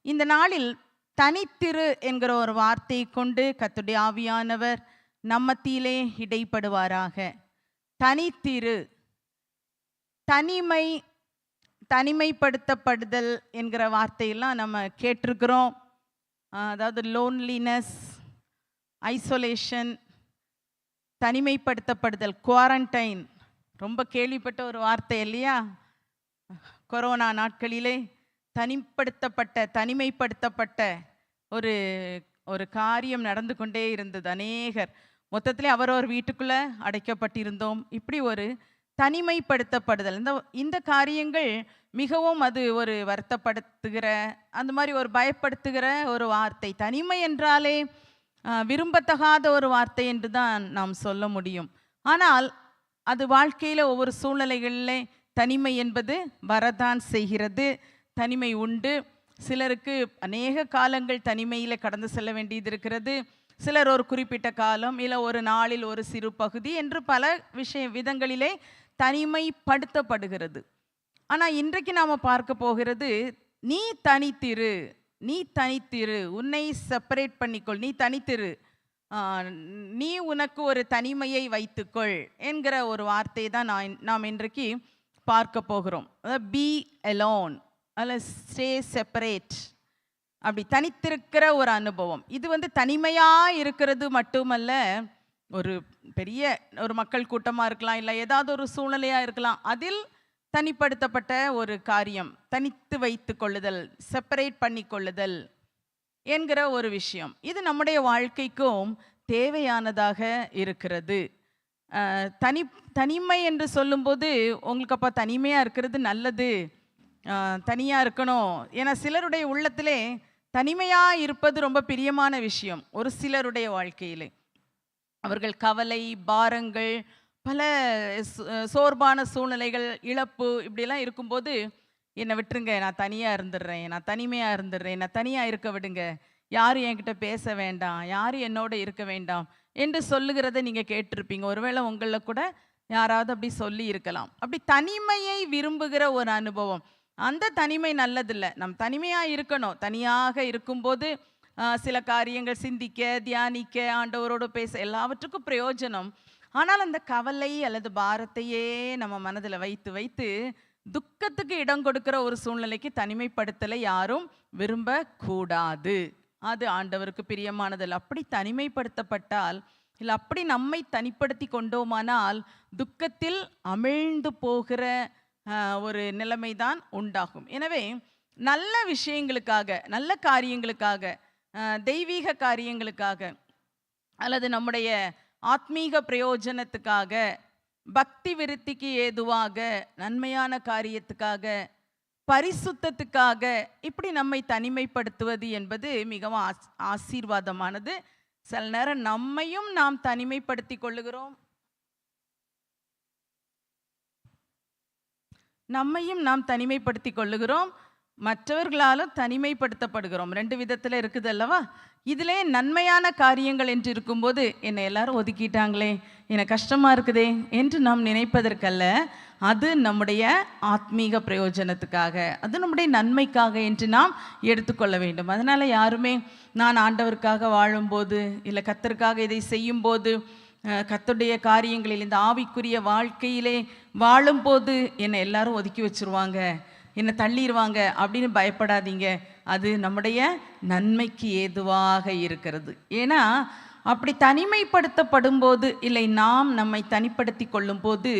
இந்த நாளில் தனித்திரு என்கிற ஒரு வார்த்தையை கொண்டு கர்த்தருடைய ஆவியானவர் நம்மத்திலே இடைப்படுவாராக. தனித்திரு, தனிமை, தனிமைப்படுத்தப்படுதல் என்கிற வார்த்தையெல்லாம் நம்ம கேட்டிருக்கிறோம். அதாவது லோன்லினஸ், ஐசோலேஷன், தனிமைப்படுத்தப்படுதல், குவாரண்டைன், ரொம்ப கேள்விப்பட்ட ஒரு வார்த்தை இல்லையா? கொரோனா நாட்களிலே தனிமைப்படுத்தப்பட்ட ஒரு ஒரு காரியம் நடந்து கொண்டே இருந்தது. அநேகர் மொத்தத்திலே அவரவர் வீட்டுக்குள்ளே அடைக்கப்பட்டிருந்தோம். இப்படி ஒரு தனிமைப்படுத்தப்படுதல், இந்த காரியங்கள் மிகவும் அது ஒரு வருத்தப்படுத்துகிற, அந்த மாதிரி ஒரு பயப்படுத்துகிற ஒரு வார்த்தை. தனிமை என்றாலே விரும்பத்தகாத ஒரு வார்த்தை என்று தான் நாம் சொல்ல முடியும். ஆனால் அது வாழ்க்கையில் ஒவ்வொரு சூழ்நிலைகளிலே தனிமை என்பது வரதான் செய்கிறது. தனிமை உண்டு. சிலருக்கு அநேக காலங்கள் தனிமையில் கடந்து செல்ல வேண்டியது இருக்கிறது. சிலர் ஒரு குறிப்பிட்ட காலம், இல்லை ஒரு நாளில் ஒரு சிறு பகுதி என்று பல விதங்களிலே தனிமைப்படுத்தப்படுகிறது. ஆனால் இன்றைக்கு நாம் பார்க்க போகிறது, நீ தனித்திரு, நீ தனித்திரு, உன்னை செப்பரேட் பண்ணிக்கொள், நீ தனித்திரு, நீ உனக்கு ஒரு தனிமையை வைத்துக்கொள் என்கிற ஒரு வார்த்தை தான் நாம் இன்றைக்கு பார்க்க போகிறோம். பி அலோன் அல்ல ஸ்டே செப்பரேட், அப்படி தனித்திருக்கிற ஒரு அனுபவம். இது தனிமையாக இருக்கிறது மட்டுமல்ல, ஒரு பெரிய ஒரு மக்கள் கூட்டமாக இருக்கலாம், இல்லை ஏதாவது ஒரு சூழ்நிலையாக இருக்கலாம், அதில் தனிப்படுத்தப்பட்ட ஒரு காரியம், தனித்து வைத்து கொள்ளுதல், செப்பரேட் பண்ணி கொள்ளுதல் என்கிற ஒரு விஷயம். இது நம்முடைய வாழ்க்கைக்கும் தேவையானதாக இருக்கிறது. தனிமை என்று சொல்லும்போது உங்களுக்கு அப்போ தனிமையாக இருக்கிறது நல்லது, தனியாக இருக்கணும். ஏன்னா சிலருடைய உள்ளத்திலே தனிமையாக இருப்பது ரொம்ப பிரியமான விஷயம். ஒரு சிலருடைய வாழ்க்கையிலே அவர்கள் கவலை, பாரங்கள், பல சோர்வான சூழ்நிலைகள், இழப்பு இப்படிலாம் இருக்கும்போது, என்னை விட்டுருங்க, நான் தனியாக இருந்துடுறேன், நான் தனிமையாக இருந்துடுறேன், நான் தனியாக இருக்க விடுங்க, யாரும் என்கிட்ட பேச வேண்டாம், யாரும் என்னோட இருக்க வேண்டாம் என்று சொல்லுகிறத நீங்கள் கேட்டிருப்பீங்க. ஒருவேளை உங்களில் கூட யாராவது அப்படி சொல்லி இருக்கலாம். அப்படி தனிமையை விரும்புகிற ஒரு அனுபவம், அந்த தனிமை நல்லதில்லை. நம் தனிமையாக இருக்கணும். தனியாக இருக்கும்போது சில காரியங்கள் சிந்திக்க, தியானிக்க, ஆண்டவரோடு பேச எல்லாவற்றுக்கும் பிரயோஜனம். ஆனால் அந்த கவலை அல்லது பாரத்தையே நம்ம மனதில் வைத்து வைத்து துக்கத்துக்கு இடம் கொடுக்கிற ஒரு சூழ்நிலைக்கு தனிமைப்படுத்தலை யாரும் விரும்பக்கூடாது. அது ஆண்டவருக்கு பிரியமானதில்லை. அப்படி தனிமைப்படுத்தப்பட்டால், இல்லை அப்படி நம்மை தனிப்படுத்தி கொண்டோமானால் துக்கத்தில் அமிழ்ந்து போகிற ஒரு நிலைமை தான் உண்டாகும். எனவே நல்ல விஷயங்களுக்காக, நல்ல காரியங்களுக்காக, தெய்வீக காரியங்களுக்காக, அல்லது நம்முடைய ஆத்மீக பிரயோஜனத்துக்காக, பக்தி விருத்திக்கு ஏதுவாக, நன்மையான காரியத்துக்காக, பரிசுத்தத்துக்காக இப்படி நம்மை தனிமைப்படுத்துவது என்பது மிகவும் ஆசீர்வாதமானது. சில நேரம் நம்மையும் நாம் தனிமைப்படுத்தி கொள்ளுகிறோம், மற்றவர்களாலும் தனிமைப்படுத்தப்படுகிறோம். 2 விதத்தில் இருக்குது அல்லவா? இதிலே நன்மையான காரியங்கள் என்று இருக்கும்போது, என்னை எல்லாரும் ஒதுக்கிட்டாங்களே, எனக்கு கஷ்டமாக இருக்குதே என்று நாம் நினைப்பதற்கல்ல, அது நம்முடைய ஆத்மீக பிரயோஜனத்துக்காக, அது நம்முடைய நன்மைக்காக என்று நாம் எடுத்துக்கொள்ள வேண்டும். அதனால் யாருமே நான் ஆண்டவருக்காக வாழும்போது, இல்லை கர்த்தருக்காக இதை செய்யும்போது, கர்த்தருடைய காரியங்களில் இந்த ஆவிக்குரிய வாழ்க்கையிலே வாழும்போது என்னை எல்லாரும் ஒதுக்கி வச்சுருவாங்க, என்னை தள்ளிடுவாங்க அப்படின்னு பயப்படாதீங்க. அது நம்முடைய நன்மைக்கு ஏதுவாக இருக்கிறது. ஏன்னா அப்படி தனிமைப்படுத்தப்படும் போது, இல்லை நாம் நம்மை தனிப்படுத்தி கொள்ளும் போது,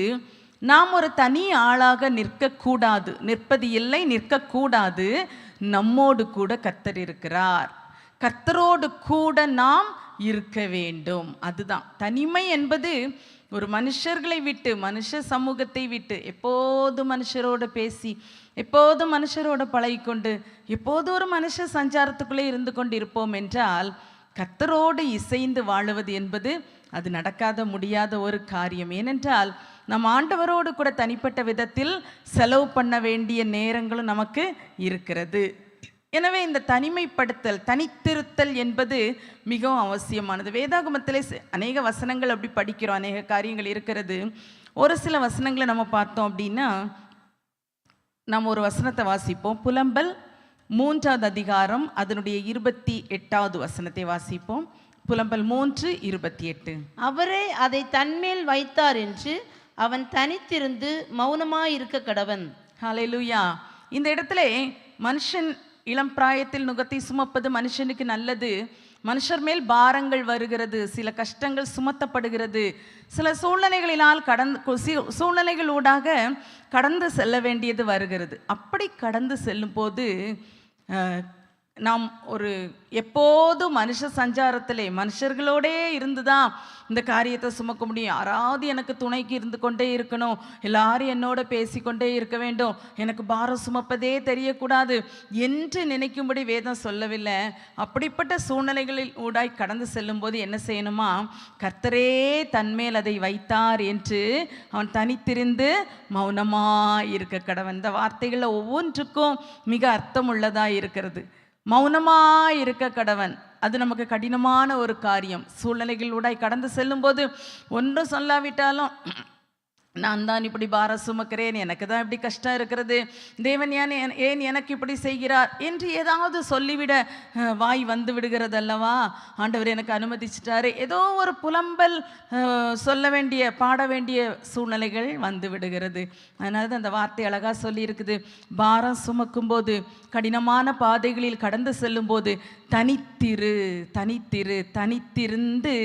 நாம் ஒரு தனி ஆளாக நிற்கக்கூடாது, நிற்பது இல்லை, நிற்கக்கூடாது. நம்மோடு கூட கர்த்தர் இருக்கிறார், கர்த்தரோடு கூட நாம் இருக்க வேண்டும். அதுதான் தனிமை என்பது. ஒரு மனுஷர்களை விட்டு, மனுஷ சமூகத்தை விட்டு, எப்போது மனுஷரோடு பேசி, எப்போது மனுஷரோடு பழகிக்கொண்டு, எப்போது ஒரு மனுஷ சஞ்சாரத்துக்குள்ளே இருந்து கொண்டு இருப்போம் என்றால், கர்த்தரோடு இசைந்து வாழுவது என்பது அது நடக்காத முடியாத ஒரு காரியம். ஏனென்றால் நம் ஆண்டவரோடு கூட தனிப்பட்ட விதத்தில் செலவு பண்ண வேண்டிய நேரங்களும் நமக்கு இருக்கிறது. எனவே இந்த தனிமைப்படுத்தல், தனித்திருத்தல் என்பது மிகவும் அவசியமானது. வேதாகமத்திலே அநேக வசனங்கள் அப்படி படிக்கிறோம், அநேக காரியங்கள் இருக்கிறது. ஒரு சில வசனங்களை நம்ம பார்த்தோம் அப்படின்னா, நம்ம ஒரு வசனத்தை வாசிப்போம். புலம்பல் 3வது அதிகாரம் அதனுடைய 28வது வசனத்தை வாசிப்போம். புலம்பல் 3:28. அவரே அதை தன்மேல் வைத்தார் என்று அவன் தனித்திருந்து மௌனமாயிருக்க கடவன். ஹல்லேலூயா. இந்த இடத்துல மனுஷன் இளம் பிராயத்தில் நுகத்தை சுமப்பது மனுஷனுக்கு நல்லது. மனுஷர் மேல் பாரங்கள் வருகிறது, சில கஷ்டங்கள் சுமத்தப்படுகிறது, சில சூழ்நிலைகளினால் சூழ்நிலைகளூடாக கடந்து செல்ல வேண்டியது வருகிறது. அப்படி கடந்து செல்லும் போது நாம் ஒரு எப்போதும் மனுஷ சஞ்சாரத்திலே மனுஷர்களோடே இருந்து தான் இந்த காரியத்தை சுமக்க முடியும். யாராவது எனக்கு துணைக்கு இருந்து கொண்டே இருக்கணும், எல்லாரும் என்னோட பேசிக்கொண்டே இருக்க வேண்டும், எனக்கு பாரம் சுமப்பதே தெரியக்கூடாது என்று நினைக்கும்படி வேதம் சொல்லவில்லை. அப்படிப்பட்ட சூழ்நிலைகளில் ஊடாய் கடந்து செல்லும் போது என்ன செய்யணுமா, கர்த்தரே தன்மேல் அதை வைத்தார் என்று அவன் தனித்திருந்து மௌனமாய் இருக்க கடவன். இந்த வார்த்தைகளில் ஒவ்வொன்றுக்கும் மிக அர்த்தம் உள்ளதாக இருக்கிறது. மௌனமாய் இருக்க கடவன், அது நமக்கு கடினமான ஒரு காரியம். சூழ்நிலைகளூடாய் கடந்து செல்லும்போது ஒன்றும் சொல்லாவிட்டாலும் நான் தான் இப்படி பாரம் சுமக்கிறேன், எனக்கு தான் இப்படி கஷ்டம் இருக்கிறது, தேவன் ஏன் எனக்கு இப்படி செய்கிறார் என்று ஏதாவது சொல்லிவிட வாய் வந்து விடுகிறது அல்லவா. ஆண்டவர் எனக்கு அனுமதிச்சிட்டாரு, ஏதோ ஒரு புலம்பல் சொல்ல வேண்டிய பாட வேண்டிய சூழ்நிலைகள் வந்து விடுகிறது. அதனால தான் அந்த வார்த்தை அழகாக சொல்லியிருக்குது, பாரம் சுமக்கும் போது கடினமான பாதைகளில் கடந்து செல்லும் போது தனித்திரு தனித்திரு தனித்திருந்து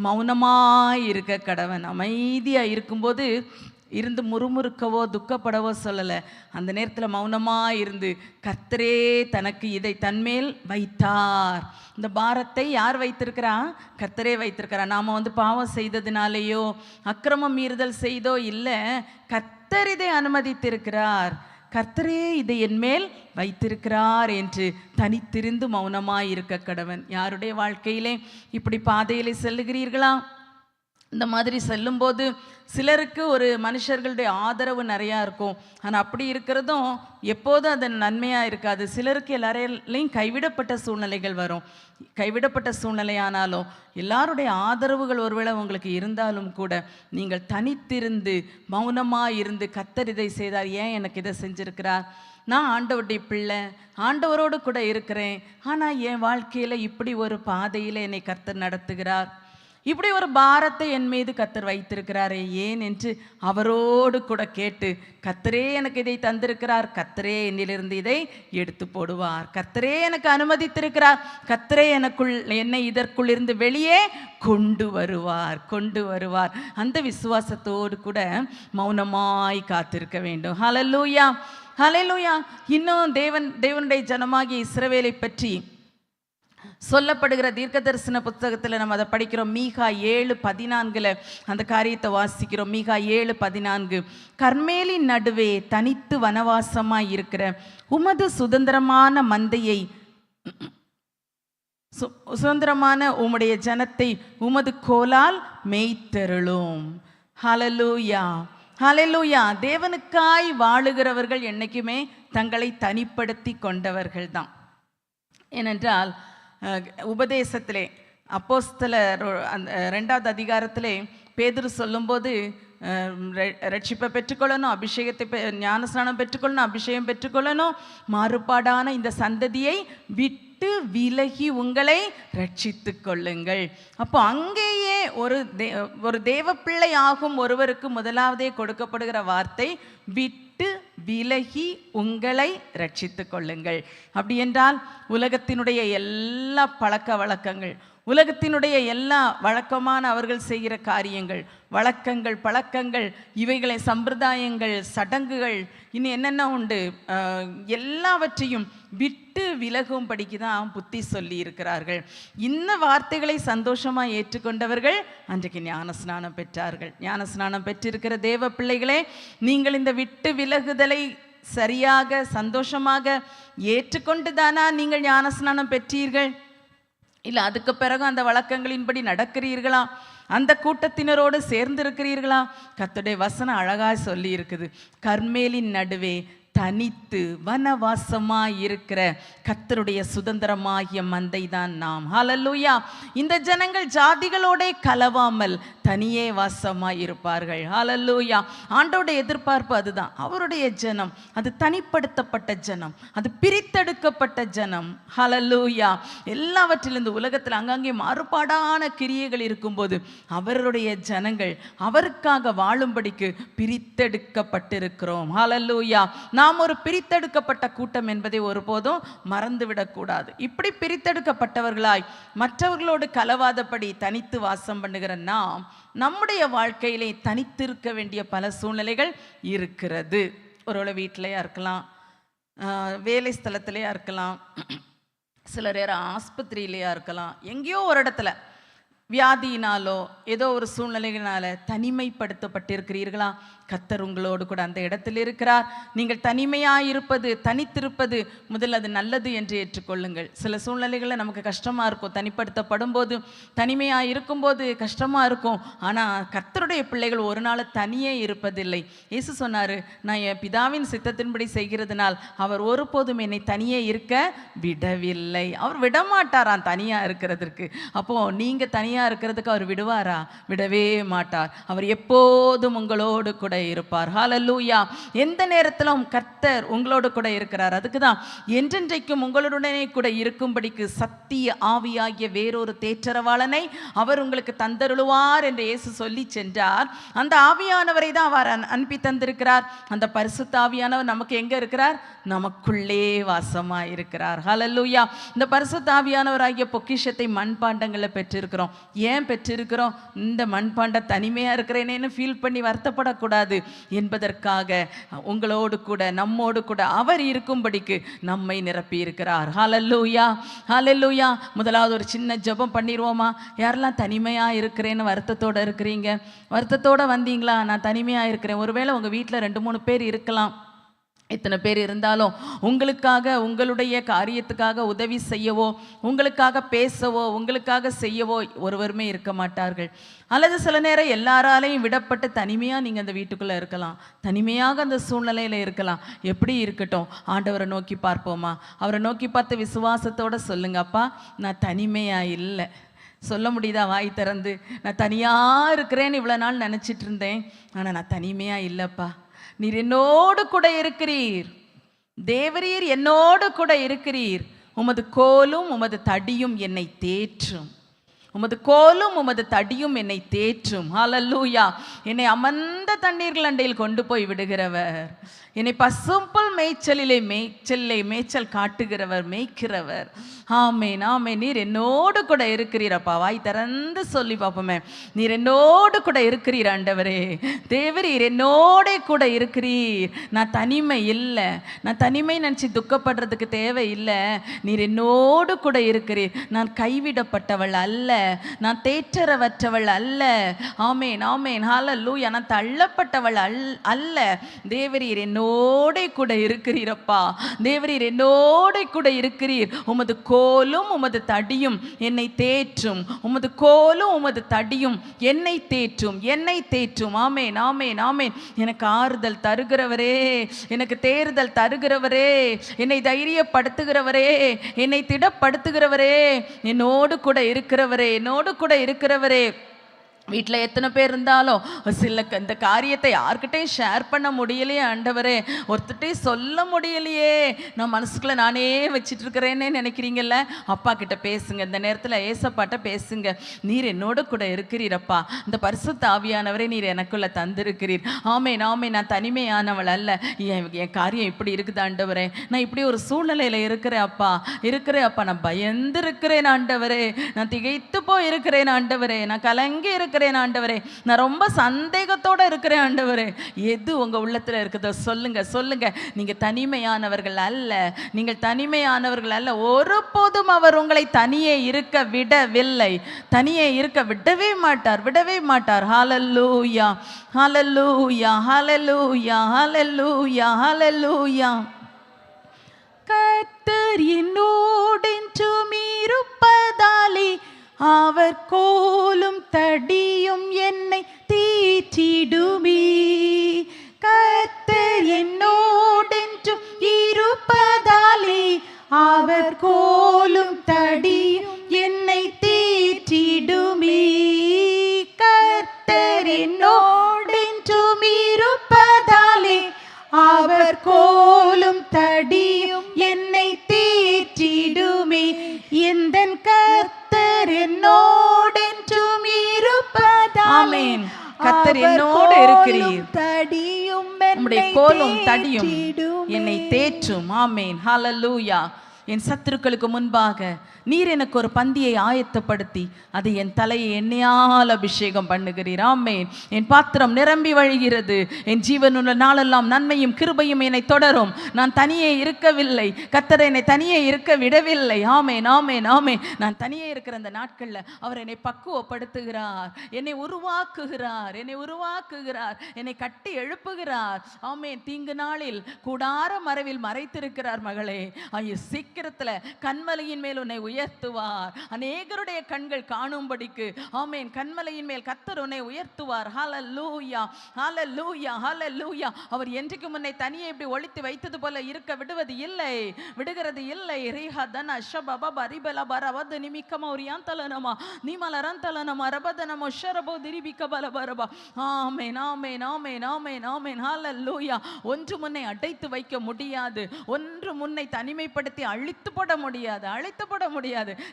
மௌனமாய் இருக்க கடவன். அமைதியாக இருக்கும்போது இருந்து முறுமுறுக்கவோ துக்கப்படவோ சொல்லலை. அந்த நேரத்தில் மௌனமாக இருந்து கர்த்தரே தனக்கு இதை தன்மேல் வைத்தார். இந்த பாரத்தை யார் வைத்திருக்கிறா? கர்த்தரே வைத்திருக்கிறா. நாம் பாவம் செய்ததினாலேயோ அக்கிரமம் மீறுதல் செய்தோ இல்லை, கர்த்தர் இதை அனுமதித்திருக்கிறார், கர்த்தரே இதை என்மேல் வைத்திருக்கிறார் என்று தனித்திருந்து மௌனமாய் இருக்க கடவன். யாருடைய வாழ்க்கையிலே இப்படி பாதையிலே செல்லுகிறீர்களா? இந்த மாதிரி செல்லும்போது சிலருக்கு ஒரு மனுஷர்களுடைய ஆதரவு நிறையா இருக்கும், ஆனால் அப்படி இருக்கிறதும் எப்போதும் அது நன்மையாக இருக்காது. சிலருக்கு எல்லாரையும் கைவிடப்பட்ட சூழ்நிலைகள் வரும். கைவிடப்பட்ட சூழ்நிலையானாலும் எல்லாருடைய ஆதரவுகள் ஒருவேளை உங்களுக்கு இருந்தாலும் கூட நீங்கள் தனித்திருந்து மௌனமாக இருந்து கர்த்தர் இதை செய்தார், ஏன் எனக்கு இதை செஞ்சிருக்கிறார், நான் ஆண்டவருடைய பிள்ளை, ஆண்டவரோடு கூட இருக்கிறேன், ஆனால் என் வாழ்க்கையில் இப்படி ஒரு பாதையில் என்னை கர்த்தர் நடத்துகிறார், இப்படி ஒரு பாரத்தை என் மீது கர்த்தர் வைத்திருக்கிறாரே ஏன் என்று அவரோடு கூட கேட்டு, கர்த்தரே எனக்கு இதை தந்திருக்கிறார், கர்த்தரே என்னிலிருந்து இதை எடுத்து போடுவார், கர்த்தரே எனக்கு அனுமதித்திருக்கிறார், கர்த்தரே என்னை இதற்குள் இருந்து வெளியே கொண்டு வருவார். அந்த விசுவாசத்தோடு கூட மௌனமாய் காத்திருக்க வேண்டும். ஹல்லேலூயா, ஹல்லேலூயா. இன்னும் தேவனுடைய ஜனமாகிய இஸ்ரவேலை பற்றி சொல்லப்படுகிற தீர்க்க தரிசன புத்தகத்தில் நம்ம அதை படிக்கிறோம். மீகா 7:14 அந்த காரியத்தை வாசிக்கிறோம். மீகா 7:14, கர்மேலின் நடுவே தனித்து வனவாசமாய் இருக்கிற உமது சுதந்திரமான மந்தையை, சுதந்திரமான உம்முடைய ஜனத்தை உமது கோலால் மேய்த்தருளும். ஹல்லேலூயா, ஹல்லேலூயா. தேவனுக்காய் வாழுகிறவர்கள் என்னைக்குமே தங்களை தனிப்படுத்தி கொண்டவர்கள் தான். ஏனென்றால் உபதேசத்திலே அப்போஸ்தலர் 2வது அதிகாரத்திலே பேதுரு சொல்லும்போது ரட்சிப்பை பெற்றுக்கொள்ளணும், அபிஷேகத்தை ஞானஸ்நானம் பெற்றுக்கொள்ளணும், அபிஷேகம் பெற்றுக்கொள்ளணும், மாறுபாடான இந்த சந்ததியை விட்டு விலகி உங்களை ரட்சித்து கொள்ளுங்கள். அப்போ அங்கேயே ஒரு தேவ பிள்ளை ஆகும் ஒருவருக்கு முதலாவதே கொடுக்கப்படுகிற வார்த்தை விட்டு விலகி உங்களை ரட்சித்து கொள்ளுங்கள். அப்படி என்றால் உலகத்தினுடைய எல்லா பழக்க வழக்கங்கள், உலகத்தினுடைய எல்லா வழக்கமான அவர்கள் செய்கிற காரியங்கள், வழக்கங்கள், பழக்கங்கள், இவைகளை சம்பிரதாயங்கள், சடங்குகள், இன்னும் என்னென்ன உண்டு, எல்லாவற்றையும் விட்டு விலகும்படிக்கு தான் புத்தி சொல்லி இருக்கிறார்கள். இந்த வார்த்தைகளை சந்தோஷமாக ஏற்றுக்கொண்டவர்கள் அன்றைக்கு ஞானஸ்நானம் பெற்றார்கள். ஞானஸ்நானம் பெற்றிருக்கிற தேவ பிள்ளைகளே, நீங்கள் இந்த விட்டு விலகுதலை சரியாக சந்தோஷமாக ஏற்றுக்கொண்டு தானா நீங்கள் ஞானஸ்நானம் பெற்றீர்கள்? இல்லை அதுக்கு பிறகு அந்த வழக்கங்களின்படி நடக்கிறீர்களா? அந்த கூட்டத்தினரோடு சேர்ந்திருக்கிறீர்களா? கர்த்தருடைய வசனம் அழகாய் சொல்லி இருக்குது, கர்மேலின் நடுவே தனித்து வனவாசமாய் இருக்கிற கர்த்தருடைய சுதந்திரமாகிய மந்தை தான் நாம். ஹல்லேலூயா. இந்த ஜனங்கள் ஜாதிகளோட கலவாமல் தனியே வாசமாய் இருப்பார்கள். ஹல்லேலூயா. ஆண்டவருடைய எதிர்பார்ப்பு அதுதான். அவருடைய ஜனம் அது தனிப்படுத்தப்பட்ட ஜனம், அது பிரித்தெடுக்கப்பட்ட ஜனம். ஹல்லேலூயா. எல்லாவற்றிலிருந்து உலகத்தில் அங்கங்கே மாறுபாடான கிரியைகள் இருக்கும்போது அவருடைய ஜனங்கள் அவருக்காக வாழும்படிக்கு பிரித்தெடுக்கப்பட்டிருக்கிறோம். ஹல்லேலூயா. நாம் ஒரு பிரித்தெடுக்கப்பட்ட கூட்டம் என்பதை ஒருபோதும் மறந்துவிடக்கூடாது. இப்படி பிரித்தெடுக்கப்பட்டவர்களாய் மற்றவர்களோடு கலவாதபடி தனித்து வாசம் பண்ணுகிற நாம் நம்முடைய வாழ்க்கையிலே தனித்திருக்க வேண்டிய பல சூழ்நிலைகள் இருக்கிறது. ஒருவேளை வீட்டிலையா இருக்கலாம், வேலை ஸ்தலத்திலையா இருக்கலாம், சில நேரம் ஆஸ்பத்திரியிலையா இருக்கலாம், எங்கேயோ ஒரு இடத்துல வியாதியினாலோ ஏதோ ஒரு சூழ்நிலையினால தனிமைப்படுத்தப்பட்டிருக்கிறீர்களா? கர்த்தர் உங்களோடு கூட அந்த இடத்தில் இருக்கிறார். நீங்கள் தனிமையாயிருப்பது, தனித்திருப்பது முதல்ல அது நல்லது என்று ஏற்றுக்கொள்ளுங்கள். சில சூழ்நிலைகளில் நமக்கு கஷ்டமாக இருக்கும், தனிப்படுத்தப்படும் போது, தனிமையாக இருக்கும்போது கஷ்டமாக இருக்கும். ஆனால் கர்த்தருடைய பிள்ளைகள் ஒரு நாள் தனியே இருப்பதில்லை. இயேசு சொன்னார், நான் என் பிதாவின் சித்தத்தின்படி செய்கிறதுனால் அவர் ஒருபோதும் என்னை தனியே இருக்க விடவில்லை. அவர் விடமாட்டாராம் தனியாக இருக்கிறதுக்கு. அப்போது நீங்கள் தனியாக இருக்கிறதுக்கு அவர் விடுவாரா? விடவே மாட்டார். அவர் எப்போதும் உங்களோடு கூட இருப்பார். ஹல்லேலூயா. எந்த நேரத்திலும் கர்த்தர் உங்களோடு கூட இருக்கிறார். அதுக்கு தான் என்றென்றைக்கும் உங்களுடனே கூட இருக்கும்படிக்கு சத்திய ஆவியாகிய வேறொரு தேற்றரவாளனை அவர் உங்களுக்கு தந்தருளுவார் என்று இயேசு சொல்லி சென்றார். அந்த ஆவியானவரை தான் அவர் அனுப்பி தந்திருக்கிறார். அந்த பரிசுத்த ஆவியானவர் நமக்கு எங்க இருக்கிறார்? நமக்குள்ளே வாசமாய் இருக்கிறார். ஹல்லேலூயா. இந்த பரிசுத்த ஆவியானவராகிய பொக்கிஷத்தை மண்பாண்டங்களை பெற்றிருக்கிறோம். ஏன் பெற்றிருக்கிறோம்? இந்த மண்பாண்ட தனிமையா இருக்கிறேனேன்னு ஃபீல் பண்ணி வருத்தப்படக்கூடாது என்பதற்காக உங்களோடு கூட நம்மோடு கூட அவர் இருக்கும்படிக்கு நம்மை நிரப்பி இருக்கிறார். ஹல்லேலூயா. ஹல்லேலூயா. முதலாவது ஒரு சின்ன ஜெபம் பண்ணிடுவோமா? யாரெல்லாம் தனிமையா இருக்கிறேன்னு வருத்தத்தோட இருக்கிறீங்க, வருத்தத்தோட வந்தீங்களா? நான் தனிமையா இருக்கிறேன். ஒருவேளை உங்க வீட்டில் 2-3 பேர் இருக்கலாம். எத்தனை பேர் இருந்தாலும் உங்களுக்காக, உங்களுடைய காரியத்துக்காக உதவி செய்யவோ, உங்களுக்காக பேசவோ, உங்களுக்காக செய்யவோ ஒருவருமே இருக்க மாட்டார்கள். அல்லது சில நேரம் எல்லாராலையும் விடப்பட்டு தனிமையாக நீங்கள் அந்த வீட்டுக்குள்ளே இருக்கலாம், தனிமையாக அந்த சூழ்நிலையில் இருக்கலாம். எப்படி இருக்கட்டும், ஆண்டவரை நோக்கி பார்ப்போமா? அவரை நோக்கி பார்த்து விசுவாசத்தோடு சொல்லுங்க, அப்பா நான் தனிமையாக இல்லை. சொல்ல முடியுதா வாய் திறந்து? நான் தனியாக இருக்கிறேன்னு இவ்வளோ நாள் நினச்சிட்டு இருந்தேன், ஆனால் நான் தனிமையாக இல்லைப்பா. நீர் என்னோடு கூட இருக்கிறீர். தேவரீர் என்னோடு கூட இருக்கிறீர். உமது கோலும் உமது தடியும் என்னை தேற்றும். உமது கோலும் உமது தடியும் என்னை தேற்றும். ஹல்லேலூயா. என்னை அமர்ந்த தண்ணீர்கள் அண்டையில் கொண்டு போய் விடுகிறவர், என்னை பசும்புல் மேய்ச்சல் காட்டுகிறவர், மேய்க்கிறவர். ஆமேன், ஆமேன். நீர் என்னோடு கூட இருக்கிறீரப்பா. வாய் திறந்து சொல்லி பார்ப்போமே. நீர் என்னோடு கூட இருக்கிறீர் ஆண்டவரே. தேவரீர் என்னோட கூட இருக்கிறீர். நான் தனிமை இல்லை, நான் தனிமை நினச்சி துக்கப்படுறதுக்கு தேவை இல்லை. நீர் என்னோடு கூட இருக்கிறீர். நான் கைவிடப்பட்டவள் அல்ல, நான் தேற்றரவற்றவள் அல்ல. ஆமேன், ஆமேன். ஹல்லேலூயா. நான் தள்ளப்பட்டவள் அல்ல. தேவரீர் என்னோட கூட இருக்கிறீரப்பா. தேவரீர் என்னோட கூட இருக்கிறீர். உமது கோலும் உமது தடியும் என்னை தேற்றும். உமது கோலும் உமது தடியும் என்னை தேற்றும், என்னை தேற்றும். ஆமேன், ஆமேன், ஆமேன். எனக்கு ஆறுதல் தருகிறவரே, எனக்கு தேறுதல் தருகிறவரே, என்னை தைரியப்படுத்துகிறவரே, என்னை திடப்படுத்துகிறவரே, என்னோடு கூட இருக்கிறவரே, என்னோடு கூட இருக்கிறவரே. வீட்டில் எத்தனை பேர் இருந்தாலும் சில இந்த காரியத்தை யார்கிட்டையும் ஷேர் பண்ண முடியலையே ஆண்டவரே, ஒருத்தட்டையும் சொல்ல முடியலையே, நான் மனசுக்குள்ளே நானே வச்சிட்டு இருக்கிறேன்னே நினைக்கிறீங்கல்ல, அப்பா கிட்ட பேசுங்க. இந்த நேரத்தில் ஏசப்பாட்ட பேசுங்க. நீர் என்னோட கூட இருக்கிறீரப்பா. இந்த பரிசுத்த ஆவியானவரே நீர் எனக்குள்ளே தந்திருக்கிறீர். ஆமேன், ஆமேன். நான் தனிமையானவள் அல்ல. என் காரியம் இப்படி இருக்குது ஆண்டவரே, நான் இப்படி ஒரு சூழ்நிலையில் இருக்கிறேன் அப்பா, இருக்கிறேன். நான் பயந்து இருக்கிறேன் ஆண்டவரே, நான் திகைத்து போய் இருக்கிறேன் ஆண்டவரே, நான் கலங்கி இருக்கிறேன் ஆண்டவரே, நான் ரொம்ப சந்தேகத்தோட இருக்கிறேன் ஆண்டவரே. எது உங்க உள்ளத்துல இருக்குதோ சொல்லுங்க, சொல்லுங்க. நீங்க தனிமையானவர்கள் அல்ல, நீங்கள் தனிமையானவர்கள் அல்ல. ஒருபோதும் அவர் உங்களை தனியே இருக்க விடவில்லை, தனியே இருக்க விடவே மாட்டார், விடவே மாட்டார். ஹல்லேலூயா, ஹல்லேலூயா, ஹல்லேலூயா, ஹல்லேலூயா, ஹல்லேலூயா. கர்த்தர் என்னோடென்றும் இருப்பதாலே அவர் கோலும் தடியும் என்னை தேற்றிடுமே. கர்த்தர் என்னோடென்றும் அவர் கோலும் தடியும் என்னை தேற்றிடுமே. எந்தன் கர்த்தர் என்னோடென்றும் இருப்பதால். ஆமென். கர்த்தர் என்னோடு இருக்கிறீர். தடியும் உம்முடைய கோலும் தடியும் என்னை தேற்றும். ஆமென். ஹல்லேலூயா. என் சத்துருக்களுக்கு முன்பாக நீர் எனக்கு ஒரு பந்தியை ஆயத்தப்படுத்தி அதை என் தலையை எண்ணெயால் அபிஷேகம் பண்ணுகிறீர். ஆமென். என் பாத்திரம் நிரம்பி வழிகிறது. என் ஜீவனுள்ள நாளெல்லாம் நன்மையும் கிருபையும் என்னை தொடரும். நான் தனியே இருக்கவில்லை. கர்த்தர் என்னை தனியே இருக்க விடவில்லை. ஆமென், ஆமென், ஆமென். நான் தனியே இருக்கிற அந்த நாட்களில் அவர் என்னை பக்குவப்படுத்துகிறார், என்னை உருவாக்குகிறார், என்னை கட்டி எழுப்புகிறார். ஆமென். தீங்கு நாளில் கூடார மறைவில் மறைத்திருக்கிறார் மகளே. ஐயோ, சீக்கிரத்தில் கண்மலையின் மேல் உன்னை உயர்த்துவார். அநேகருடைய கண்கள் காணும்படிக்கு. ஆமென். கண்மலையின் மேல் கர்த்தர் உன்னை உயர்த்துவார். ஹல்லேலூயா, ஹல்லேலூயா, ஹல்லேலூயா. அவர் என்றைக்கு முன்னை தனியே இப்படி ஒளித்து வைத்தது போல இருக்க விடுகிறது இல்லை. ரீஹா தன ஷபப பரிபல பரவத நிமிக்கம ஒரியாந்தலனமா நிமலரந்தலனமா ரபதனமோ ஷரபோ திரிபிக பலபரபா. ஆமென், ஆமென், ஆமென், ஆமென், ஆமென். ஹல்லேலூயா. ஒன்று முன்னை அடைத்து வைக்க முடியாது. ஒன்று முன்னை தனிமைப்படுத்தி அழித்து போட முடியாது.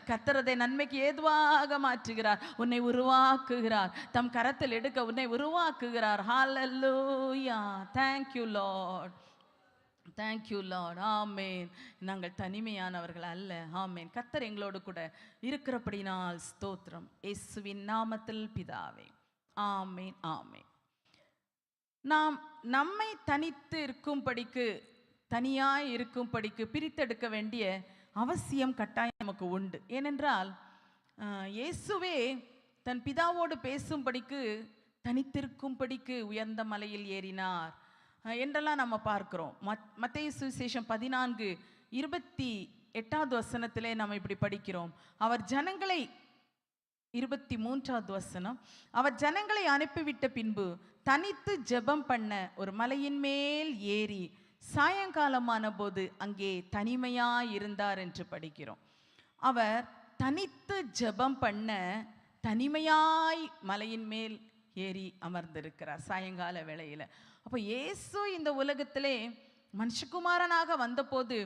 கர்த்தர் அதை நன்மைக்கு ஏதுவாக மாற்றுகிறார். உன்னை உருவாக்குகிறார். தம் கரத்தில் எடுக்க உன்னை உருவாக்குகிறார். ஹல்லேலூயா. Thank you Lord. Thank you Lord. ஆமென். நாங்கள் தனிமையானவர்கள் அல்ல. ஆமென். கர்த்தர் எங்களோடு கூட இருக்கிறபடினால் ஸ்தோத்திரம். இயேசுவின் நாமத்தில் பிதாவே. ஆமென், ஆமென். நாம் நம்மை தனித்து இருக்கும்படிக்கு, தனியாய் இருக்கும்படிக்கு பிரித்தெடுக்க வேண்டிய அவசியம் கட்டாயம் நமக்கு உண்டு. ஏனென்றால் இயேசுவே தன் பிதாவோடு பேசும்படிக்கு, தனித்திருக்கும்படிக்கு உயர்ந்த மலையில் ஏறினார் என்றெல்லாம் நம்ம பார்க்கிறோம். மத்தேயு சுவிசேஷம் 14:28 வசனத்திலே நாம் இப்படி படிக்கிறோம். அவர் ஜனங்களை 23வது வசனம், அவர் ஜனங்களை அனுப்பிவிட்ட பின்பு தனித்து ஜெபம் பண்ண ஒரு மலையின் மேல் ஏறி சாயங்காலமான போது அங்கே தனிமையாய் இருந்தார் என்று படிக்கிறோம். அவர் தனித்து ஜெபம் பண்ண தனிமையாய் மலையின் மேல் ஏறி அமர்ந்திருக்கிறார் சாயங்கால வேளையில. அப்போ இயேசு இந்த உலகத்திலே மனுஷகுமாரனாக வந்தபோது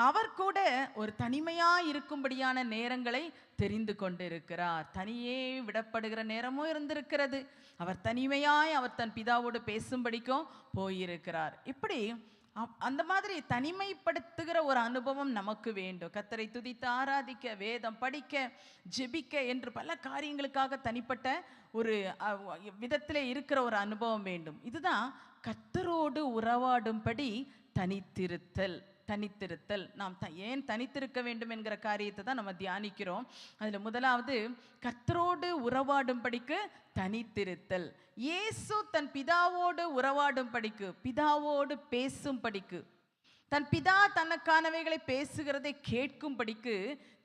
அவர் கூட ஒரு தனிமையாய் இருக்கும்படியான நேரங்களை தெரிந்து கொண்டிருக்கிறார். தனியே விடப்படுகிற நேரமும் இருந்திருக்கிறது. அவர் தனிமையாய் அவர் தன் பிதாவோடு பேசும்படிக்கும் போயிருக்கிறார். இப்படி அந்த மாதிரி தனிமைப்படுத்துகிற ஒரு அனுபவம் நமக்கு வேண்டும். கர்த்தரை துதித்து ஆராதிக்க, வேதம் படிக்க, ஜெபிக்க என்று பல காரியங்களுக்காக தனிப்பட்ட ஒரு விதத்திலே இருக்கிற ஒரு அனுபவம் வேண்டும். இதுதான் கர்த்தரோடு உறவாடும்படி தனித்திருத்தல். நாம் ஏன் தனித்திருக்க வேண்டும் என்கிற காரியத்தை தான் நம்ம தியானிக்கிறோம். அதில் முதலாவது கர்த்தரோடு உறவாடும்படிக்கு தனித்திருத்தல். இயேசு தன் பிதாவோடு உறவாடும்படிக்கு, பிதாவோடு பேசும்படிக்கு, தன் பிதா தனக்கானவைகளை பேசுகிறதை கேட்கும்படிக்கு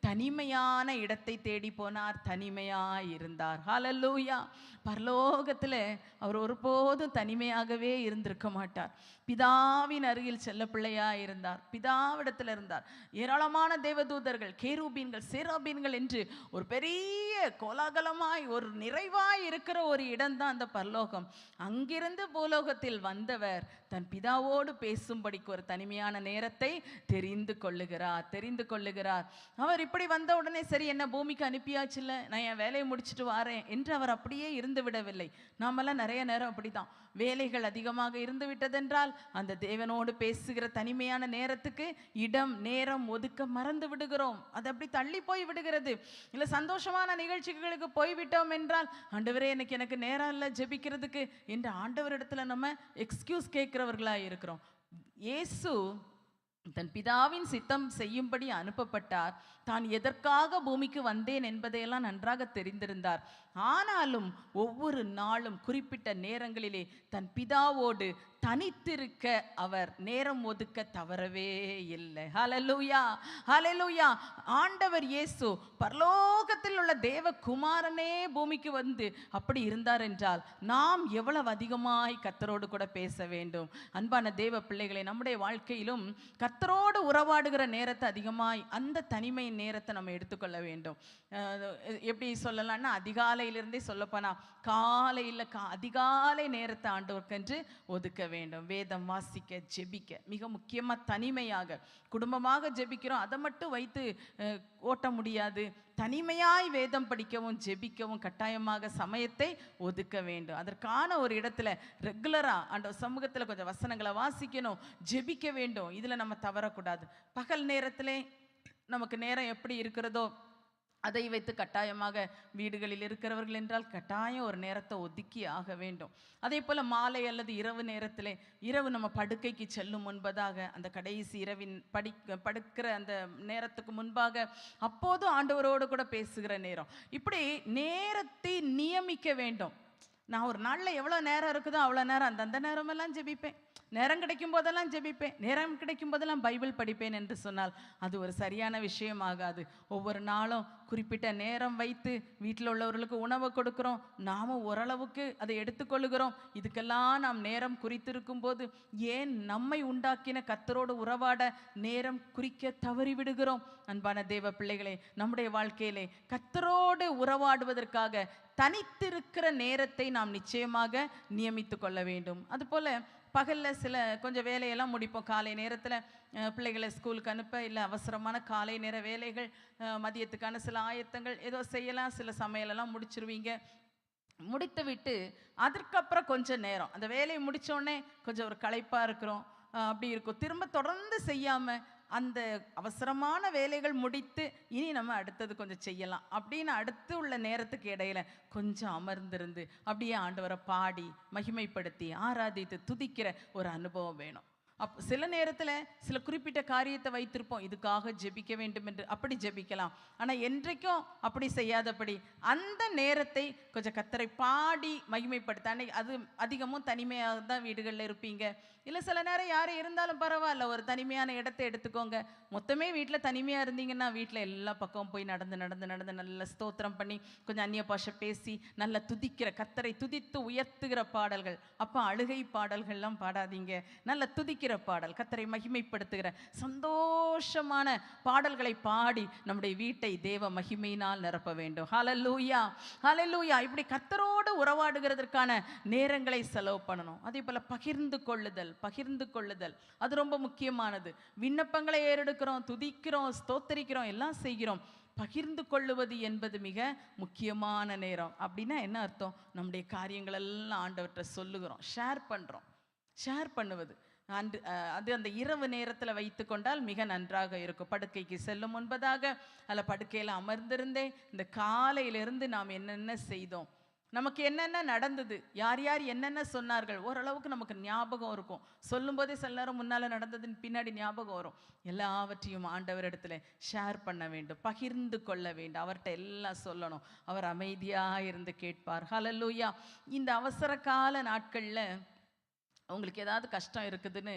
தனிமையான இடத்தை தேடி போனார். தனிமையாய் இருந்தார். ஹல்லேலூயா. பரலோகத்தில் அவர் ஒருபோதும் தனிமையாகவே இருந்திருக்க மாட்டார். பிதாவின் அருகில் செல்ல பிள்ளையாய் இருந்தார். பிதாவிடத்தில் இருந்தார். ஏராளமான தேவதூதர்கள், கேருபீன்கள், சேராபீன்கள் என்று ஒரு பெரிய கோலாகலமாய் ஒரு நிறைவாய் இருக்கிற ஒரு இடம்தான் அந்த பரலோகம். அங்கிருந்து பூலோகத்தில் வந்தவர் தன் பிதாவோடு பேசும்படிக்கு ஒரு தனிமையான நேரத்தை தெரிந்து கொள்ளுகிறார். அவர் இப்படி வந்த உடனே சரி என்ன பூமிக்கு அனுப்பியாச்சுல்ல, நான் என் வேலையை முடிச்சுட்டு வாரேன் என்று அவர் அப்படியே இருந்து விடவில்லை. நாமெல்லாம் நிறைய நேரம் அப்படிதான். வேலைகள் அதிகமாக இருந்து விட்டதென்றால் அந்த தேவனோடு பேசுகிற தனிமையான நேரத்துக்கு இடம் நேரம் ஒதுக்க மறந்து விடுகிறோம். அது அப்படி தள்ளி போய் விடுகிறது. இல்லை சந்தோஷமான நிகழ்ச்சிகளுக்கு போய்விட்டோம் என்றால் ஆண்டவரே எனக்கு நேரம் இல்லை ஜெபிக்கிறதுக்கு என்று ஆண்டவரிடத்துல நம்ம எக்ஸ்கியூஸ் கேட்கிறவர்களாக இருக்கிறோம். இயேசு தன் பிதாவின் சித்தம் செய்யும்படி அனுப்பப்பட்டார். தான் எதற்காக பூமிக்கு வந்தேன் என்பதையெல்லாம் நன்றாக தெரிந்திருந்தார். ஆனாலும் ஒவ்வொரு நாளும் குறிப்பிட்ட நேரங்களிலே தன் பிதாவோடு தனித்திருக்க அவர் நேரம் ஒதுக்க தவறவே இல்லை. ஹல்லேலூயா, ஹல்லேலூயா. ஆண்டவர் இயேசு பரலோகத்தில் உள்ள தேவகுமாரனே பூமிக்கு வந்து அப்படி இருந்தார் என்றால் நாம் எவ்வளவு அதிகமாய் கர்த்தரோடு கூட பேச வேண்டும். அன்பான தேவ பிள்ளைகளை, நம்முடைய வாழ்க்கையிலும் கர்த்தரோடு உறவாடுகிற நேரத்தை அதிகமாய், அந்த தனிமை நேரத்தை நம்ம எடுத்துக்கொள்ள வேண்டும். எப்படி சொல்லலாம்னா, அதிகாலையிலிருந்தே சொல்லப்போனா காலையில் அதிகாலை நேரத்தை ஆண்டவருக்கென்று ஒதுக்க வேண்டும். வேதம் வாசிக்க, ஜெபிக்க, மிக முக்கியமாக தனிமையாக குடும்பமாக ஜெபிக்கிறோம், அதை மட்டும் வைத்து ஓட்ட முடியாது. தனிமையாய் வேதம் படிக்கவும் ஜெபிக்கவும் கட்டாயமாக சமயத்தை ஒதுக்க வேண்டும். அதற்கான ஒரு இடத்துல ரெகுலராக அந்த சமூகத்தில் கொஞ்சம் வசனங்களை வாசிக்கணும், ஜெபிக்க வேண்டும். இதில் நம்ம தவறக்கூடாது. பகல் நேரத்திலே நமக்கு நேரம் எப்படி இருக்கிறதோ அதை வைத்து கட்டாயமாக வீடுகளில் இருக்கிறவர்கள் என்றால் கட்டாயம் ஒரு நேரத்தை ஒதுக்கி ஆக வேண்டும். அதே போல் மாலை அல்லது இரவு நேரத்தில், இரவு நம்ம படுக்கைக்கு செல்லும் முன்பதாக, அந்த கடைசி இரவின் படுக்கிற அந்த நேரத்துக்கு முன்பாக அப்போதும் ஆண்டவரோடு கூட பேசுகிற நேரம், இப்படி நேரத்தை நியமிக்க வேண்டும். நான் ஒரு நாளில் எவ்வளோ நேரம் இருக்குதோ அவ்வளோ நேரம் அந்தந்த நேரமெல்லாம் ஜெபிப்பேன், நேரம் கிடைக்கும் போதெல்லாம் ஜெபிப்பேன், நேரம் கிடைக்கும் போதெல்லாம் பைபிள் படிப்பேன் என்று சொன்னால் அது ஒரு சரியான விஷயம் ஆகாது. ஒவ்வொரு நாளும் குறிப்பிட்ட நேரம் வைத்து வீட்டில் உள்ளவர்களுக்கு உணவு கொடுக்குறோம், நாமும் ஓரளவுக்கு அதை எடுத்துக்கொள்ளுகிறோம். இதுக்கெல்லாம் நாம் நேரம் குறித்திருக்கும் போது ஏன் நம்மை உண்டாக்கின கர்த்தரோடு உறவாட நேரம் குறிக்க தவறிவிடுகிறோம்? அன்பான தேவ பிள்ளைகளே, நம்முடைய வாழ்க்கையிலே கர்த்தரோடு உறவாடுவதற்காக தனித்திருக்கிற நேரத்தை நாம் நிச்சயமாக நியமித்து கொள்ள வேண்டும். அதுபோல் பகலில் சில கொஞ்சம் வேலையெல்லாம் முடிப்போம். காலை நேரத்தில் பிள்ளைகளை ஸ்கூலுக்கு அனுப்ப, இல்லை அவசரமான காலை நேர வேலைகள், மதியத்துக்கான சில ஆயத்தங்கள் ஏதோ செய்யலாம், சில சமையலெல்லாம் முடிச்சிருவீங்க. முடித்து விட்டு அதற்கப்புறம் கொஞ்சம் நேரம் அந்த வேலையை முடித்தோடனே கொஞ்சம் ஒரு களைப்பாக இருக்கிறோம், அப்படி இருக்கும். திரும்ப தொடர்ந்து செய்யாமல் அந்த அவசரமான வேலைகள் முடித்து இனி நம்ம அடுத்தது கொஞ்சம் செய்யலாம் அப்படின்னு அடுத்து உள்ள நேரத்துக்கு இடையில கொஞ்சம் அமர்ந்திருந்து அப்படியே ஆண்டவரை பாடி மகிமைப்படுத்தி ஆராதித்து துதிக்கிற ஒரு அனுபவம் வேணும். சில நேரத்தில் சில குறிப்பிட்ட காரியத்தை வைத்திருப்போம், இதுக்காக ஜெபிக்க வேண்டும் என்று, அப்படி ஜெபிக்கலாம். ஆனால் என்றைக்கும் அப்படி செய்யாதபடி அந்த நேரத்தை கொஞ்சம் கர்த்தரை பாடி மகிமைப்படுத்த, அன்னைக்கு அது அதிகமும் தனிமையாக தான் வீடுகளில் இருப்பீங்க. இல்லை சில நேரம் யாரும் இருந்தாலும் பரவாயில்ல, ஒரு தனிமையான இடத்தை எடுத்துக்கோங்க. மொத்தமே வீட்டில் தனிமையாக இருந்தீங்கன்னா வீட்டில் எல்லா பக்கமும் போய் நடந்து நடந்து நடந்து நல்ல ஸ்தோத்திரம் பண்ணி கொஞ்சம் அந்நிய பாஷை பேசி நல்ல துதிக்கிற, கர்த்தரை துதித்து உயர்த்துகிற பாடல்கள், அப்போ அழுகை பாடல்கள்லாம் பாடாதீங்க, நல்ல துதிக்கிற பாடல், கர்த்தரை மகிமைப்படுத்துகிற சந்தோஷமான பாடல்களை பாடி நம்முடைய வீட்டை தேவ மகிமையினால் நிரப்ப வேண்டும். ஹல்லேலூயா, ஹல்லேலூயா. இப்படி கர்த்தரோடு உறவாடுகிறதற்கான நேரங்களை செலவு பண்ணணும். அதே போல பகிர்ந்து கொள்ளுதல் அது ரொம்ப முக்கியமானது. விண்ணப்பங்களை ஏறெடுக்கிறோம், துதிக்கிறோம், ஸ்தோத்தரிக்கிறோம், எல்லாம் செய்கிறோம். பகிர்ந்து கொள்ளுவது என்பது மிக முக்கியமான நேரம். அப்படின்னா என்ன அர்த்தம்? நம்முடைய காரியங்கள் எல்லாம் ஆண்டவர்கிட்ட சொல்லுகிறோம், ஷேர் பண்ணுவது. அது அந்த இரவு நேரத்தில் வைத்து கொண்டால் மிக நன்றாக இருக்கும். படுக்கைக்கு செல்லும் முன்பதாக அதில் படுக்கையில் அமர்ந்திருந்தே இந்த காலையிலிருந்து நாம் என்னென்ன செய்தோம், நமக்கு என்னென்ன நடந்தது, யார் யார் என்னென்ன சொன்னார்கள், ஓரளவுக்கு நமக்கு ஞாபகம் இருக்கும். சொல்லும்போதே சில நேரம் முன்னால் நடந்ததுன்னு பின்னாடி ஞாபகம் வரும். எல்லாவற்றையும் ஆண்டவரிடத்துல ஷேர் பண்ண வேண்டும், பகிர்ந்து கொள்ள வேண்டும், அவர்கிட்ட எல்லாம் சொல்லணும். அவர் அமைதியாக இருந்து கேட்பார். ஹல்லேலூயா. இந்த அவசர கால நாட்களில் உங்களுக்கு ஏதாவது கஷ்டம் இருக்குதுன்னு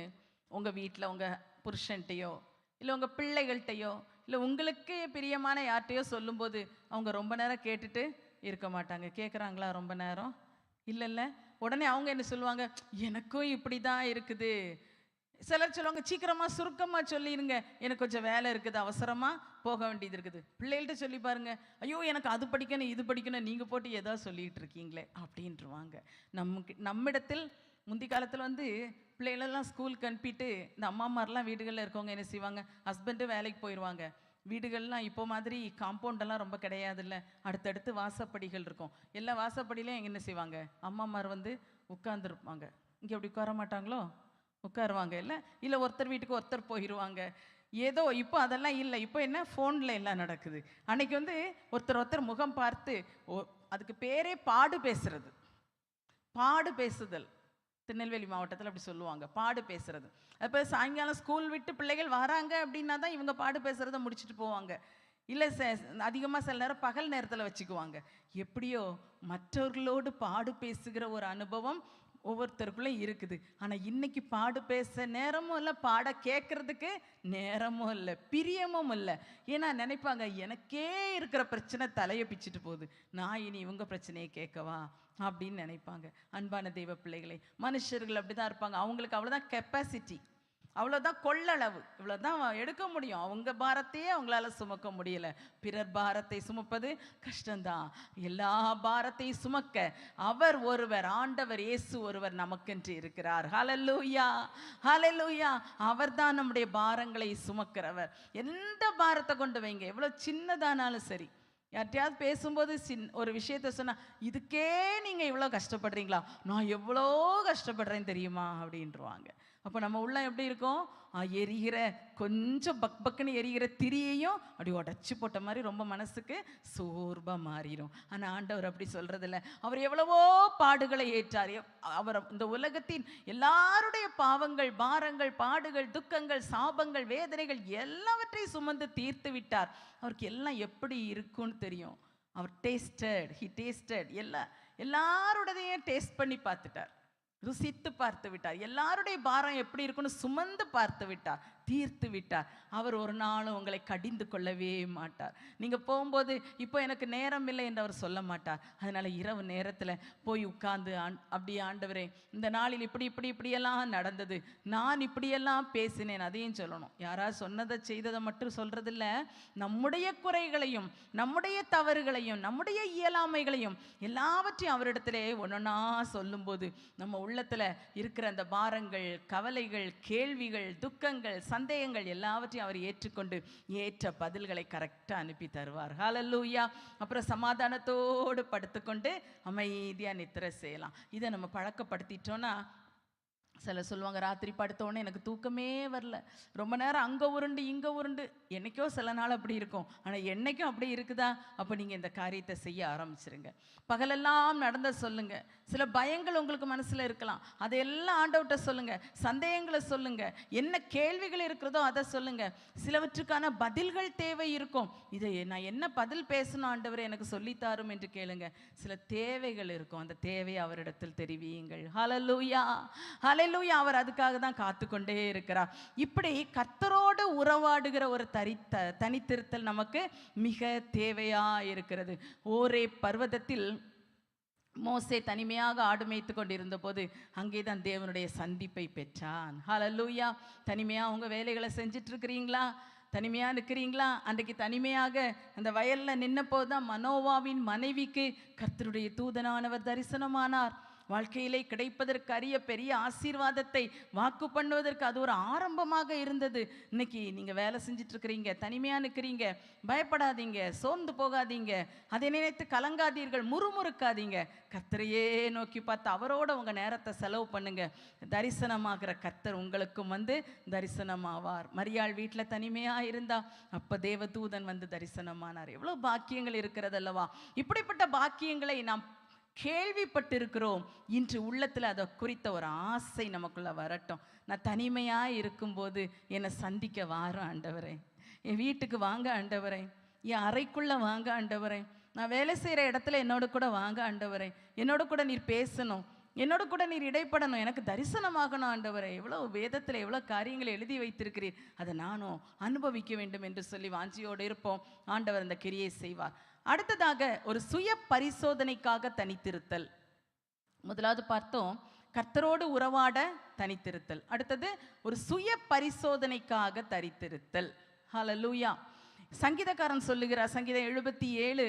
உங்கள் வீட்டில் உங்கள் புருஷன்ட்டையோ இல்லை உங்கள் பிள்ளைகள்கிட்டையோ இல்லை உங்களுக்கு பிரியமான யார்கிட்டையோ சொல்லும்போது அவங்க ரொம்ப நேரம் கேட்டுட்டு இருக்க மாட்டாங்க. கேட்குறாங்களா ரொம்ப நேரம்? இல்லைல்ல. உடனே அவங்க என்ன சொல்லுவாங்க, எனக்கும் இப்படி தான் இருக்குது. சிலர் சொல்லுவாங்க, சீக்கிரமாக சுருக்கமாக சொல்லிடுங்க, எனக்கு கொஞ்சம் வேலை இருக்குது, அவசரமாக போக வேண்டியது இருக்குது. பிள்ளைகள்கிட்ட சொல்லி பாருங்க, ஐயோ எனக்கு அது படிக்கணும் இது படிக்கணும், நீங்கள் போட்டு ஏதாவது சொல்லிகிட்டு இருக்கீங்களே அப்படின்ட்டுருவாங்க. நம்மிடத்தில் முந்தி காலத்தில் பிள்ளைகளெல்லாம் ஸ்கூலுக்கு அனுப்பிட்டு இந்த அம்மாமாரெலாம் வீடுகளில் இருக்கவங்க என்ன செய்வாங்க, ஹஸ்பண்டு வேலைக்கு போயிடுவாங்க. வீடுகள்லாம் இப்போ மாதிரி காம்பவுண்டெல்லாம் ரொம்ப கிடையாதுல்ல, அடுத்தடுத்து வாசப்படிகள் இருக்கும். எல்லா வாசப்படியிலையும் என்ன செய்வாங்க, அம்மாமார் உட்காந்துருப்பாங்க. இங்கே அப்படி உட்கார மாட்டாங்களோ, உட்காருவாங்க. இல்லை ஒருத்தர் வீட்டுக்கு ஒருத்தர் போயிடுவாங்க. ஏதோ இப்போ அதெல்லாம் இல்லை. இப்போ என்ன, ஃபோனில் எல்லாம் நடக்குது. அன்னைக்கு ஒருத்தர் முகம் பார்த்து, அதுக்கு பேரே பாடு பேசுதல். திருநெல்வேலி மாவட்டத்தில் அப்படி சொல்லுவாங்க, பாடு பேசுறது. அப்போ சாயங்காலம் ஸ்கூல் விட்டு பிள்ளைகள் வராங்க அப்படின்னா தான் இவங்க பாடு பேசுகிறத முடிச்சுட்டு போவாங்க. இல்லை அதிகமாக சில நேரம் பகல் நேரத்தில் வச்சுக்குவாங்க. எப்படியோ மற்றவர்களோடு பாடு பேசுகிற ஒரு அனுபவம் ஒவ்வொருத்தருக்குள்ளே இருக்குது. ஆனால் இன்னைக்கு பாடு பேச நேரமும் இல்லை, பாட கேட்கறதுக்கு நேரமும் இல்லை, பிரியமும் இல்லை. ஏன்னா நினைப்பாங்க, எனக்கே இருக்கிற பிரச்சனை தலையை பிச்சுட்டு போகுது, நான் இனி இவங்க பிரச்சனையை கேட்கவா அப்படின்னு நினைப்பாங்க. அன்பான தெய்வ பிள்ளைகளை, மனுஷர்கள் அப்படி தான் இருப்பாங்க. அவங்களுக்கு அவ்வளோதான் கெப்பாசிட்டி, அவ்வளோதான் கொள்ளளவு, இவ்வளோதான் எடுக்க முடியும். அவங்க பாரத்தையே அவங்களால சுமக்க முடியல. பிறர் பாரத்தை சுமப்பது கஷ்டம்தான். எல்லா பாரத்தையும் சுமக்க அவர் ஒருவர், ஆண்டவர் இயேசு ஒருவர் நமக்கென்று இருக்கிறார். ஹல்லேலூயா, ஹல்லேலூயா. அவர் தான் நம்முடைய பாரங்களை சுமக்கிறவர். எந்த பாரத்தை கொண்டு வைங்க, எவ்வளோ சின்னதானாலும் சரி. யார்கிட்டயாவது பேசும்போது ஒரு விஷயத்த சொன்னால், இதுக்கே நீங்கள் இவ்வளோ கஷ்டப்படுறீங்களா, நான் எவ்வளோ கஷ்டப்படுறேன் தெரியுமா அப்படின்ட்டுருவாங்க. அப்போ நம்ம உள்ள எப்படி இருக்கும், எரிகிற கொஞ்சம் பக்குன்னு எரிகிற திரியையும் அப்படி உடச்சி போட்ட மாதிரி ரொம்ப மனசுக்கு சோர்வாக மாறிடும். ஆனால் ஆண்டவர் அப்படி சொல்கிறதில்ல. அவர் எவ்வளவோ பாடுகளை ஏற்றார். அவர் இந்த உலகத்தின் எல்லாருடைய பாவங்கள், பாரங்கள், பாடுகள், துக்கங்கள், சாபங்கள், வேதனைகள் எல்லாவற்றையும் சுமந்து தீர்த்து விட்டார். அவருக்கு எல்லாம் எப்படி இருக்குன்னு தெரியும். அவர் ஹி டேஸ்டட் எல்லாருடையதையும் டேஸ்ட் பண்ணி பார்த்துட்டார், ருசித்து பார்த்து விட்டார். எல்லாருடைய பாரம் எப்படி இருக்குன்னு சுமந்து பார்த்து விட்டார், தீர்த்து விட்டார். அவர் ஒரு நாளும் உங்களை கடிந்து கொள்ளவே மாட்டார். நீங்கள் போகும்போது இப்போ எனக்கு நேரம் இல்லை என்று அவர் சொல்ல மாட்டார். அதனால் இரவு நேரத்தில் போய் உட்கார்ந்து அப்படியே ஆண்டவரே இந்த நாளில் இப்படியெல்லாம் நடந்தது, நான் இப்படியெல்லாம் பேசினேன், அதையும் சொல்லணும். யாராவது சொன்னதை செய்ததை மட்டும் சொல்கிறதில்ல, நம்முடைய குறைகளையும் நம்முடைய தவறுகளையும் நம்முடைய இயலாமைகளையும் எல்லாவற்றையும் அவரிடத்திலே ஒன்றொன்னா சொல்லும்போது நம்ம உள்ளத்தில் இருக்கிற அந்த பாரங்கள், கவலைகள், கேள்விகள், துக்கங்கள், சந்தேகங்கள் எல்லாவற்றையும் அவர் ஏற்றுக்கொண்டு ஏற்ற பதில்களை கரெக்டாக அனுப்பி தருவார். ஹல்லேலூயா. அப்புறம் சமாதானத்தோடு படுத்துக்கொண்டு அமைதியாக நித்திரை செய்யலாம். இதை நம்ம பழக்கப்படுத்திட்டோன்னா, சிலர் சொல்லுவாங்க, ராத்திரி படுத்தோடனே எனக்கு தூக்கமே வரல, ரொம்ப நேரம் அங்கே உருண்டு இங்கே உருண்டு. என்றைக்கோ சில நாள் அப்படி இருக்கும், ஆனால் என்றைக்கும் அப்படி இருக்குதா? அப்போ நீங்கள் இந்த காரியத்தை செய்ய ஆரம்பிச்சிருங்க. பகலெல்லாம் நடந்த சொல்லுங்கள். சில பயங்கள் உங்களுக்கு மனசில் இருக்கலாம், அதையெல்லாம் ஆண்டவர்கிட்ட சொல்லுங்கள். சந்தேகங்களை சொல்லுங்கள். என்ன கேள்விகள் இருக்கிறதோ அதை சொல்லுங்கள். சிலவற்றுக்கான பதில்கள் தேவை இருக்கும். இதை நான் என்ன பதில் பேசணும் ஆண்டவரே எனக்கு சொல்லித்தாரும் என்று கேளுங்க. சில தேவைகள் இருக்கும், அந்த தேவையை அவரிடத்தில் தெரிவியுங்கள். ஹல்லேலூயா, ஹல்லேலூயா. அவர் அதுக்காக தான் காத்து கொண்டே இருக்கிறார். இப்படி கர்த்தரோடு உறவாடுகிற ஒரு தனித்திருத்தல் நமக்கு மிக தேவையா இருக்கிறது. ஓரே பர்வதத்தில் மோசே தனிமையாக ஆடு மேய்த்து கொண்டிருந்த போது அங்கேதான் தேவனுடைய சந்திப்பை பெற்றான். ஹல்லேலூயா. தனிமையாக உங்கள் வேலைகளை செஞ்சிட்டு இருக்கிறீங்களா? தனிமையாக நிற்கிறீங்களா? அன்றைக்கு தனிமையாக அந்த வயலில் நின்ன போது தான் மனோவாவின் மனைவிக்கு கர்த்தருடைய தூதனானவர் தரிசனமானார். வாழ்க்கையிலே கிடைப்பதற்கு அரிய பெரிய ஆசீர்வாதத்தை வாக்கு பண்ணுவதற்கு அது ஒரு ஆரம்பமாக இருந்தது. இன்னைக்கு நீங்கள் வேலை செஞ்சிட்ருக்கிறீங்க, தனிமையாக நிற்கிறீங்க, பயப்படாதீங்க, சோர்ந்து போகாதீங்க, அதை நினைத்து கலங்காதீர்கள், முறுமுறுக்காதீங்க. கர்த்தரையே நோக்கி பார்த்து அவரோட உங்கள் நேரத்தை செலவு பண்ணுங்க. தரிசனமாகிற கர்த்தர் உங்களுக்கும் தரிசனமாவார். மரியாள் வீட்டில் தனிமையாக இருந்தா, அப்போ தேவதூதன் தரிசனமானார். எவ்வளோ பாக்கியங்கள் இருக்கிறதல்லவா? இப்படிப்பட்ட பாக்கியங்களை நாம் கேள்விப்பட்டிருக்கிறோம். இன்று உள்ளத்தில் அதை குறித்த ஒரு ஆசை நமக்குள்ள வரட்டும். நான் தனிமையாக இருக்கும்போது என்னை சந்திக்க வாரம் ஆண்டவரே, என் வீட்டுக்கு வாங்க ஆண்டவரே, என் அறைக்குள்ளே வாங்க ஆண்டவரே, நான் வேலை செய்கிற இடத்துல என்னோட கூட வாங்க ஆண்டவரே, என்னோட கூட நீர் பேசணும், என்னோட கூட நீர் இடைப்படணும், எனக்கு தரிசனமாகணும் ஆண்டவரே. எவ்வளோ வேதத்தில் எவ்வளோ காரியங்களை எழுதி வைத்திருக்கிறீர், அதை நானும் அனுபவிக்க வேண்டும் என்று சொல்லி வாஞ்சியோடு இருப்போம். ஆண்டவர் அந்த கிரியை செய்வார். அடுத்ததாக ஒரு சுய பரிசோதனைக்காக தனித்திருத்தல். முதலாவது பார்த்தோம் கர்த்தரோடு உறவாட தனித்திருத்தல். அடுத்தது ஒரு சுய பரிசோதனைக்காக தரித்திருத்தல். ஹல்லேலூயா. சங்கீதக்காரன் சொல்லுகிறார், சங்கீதம் 77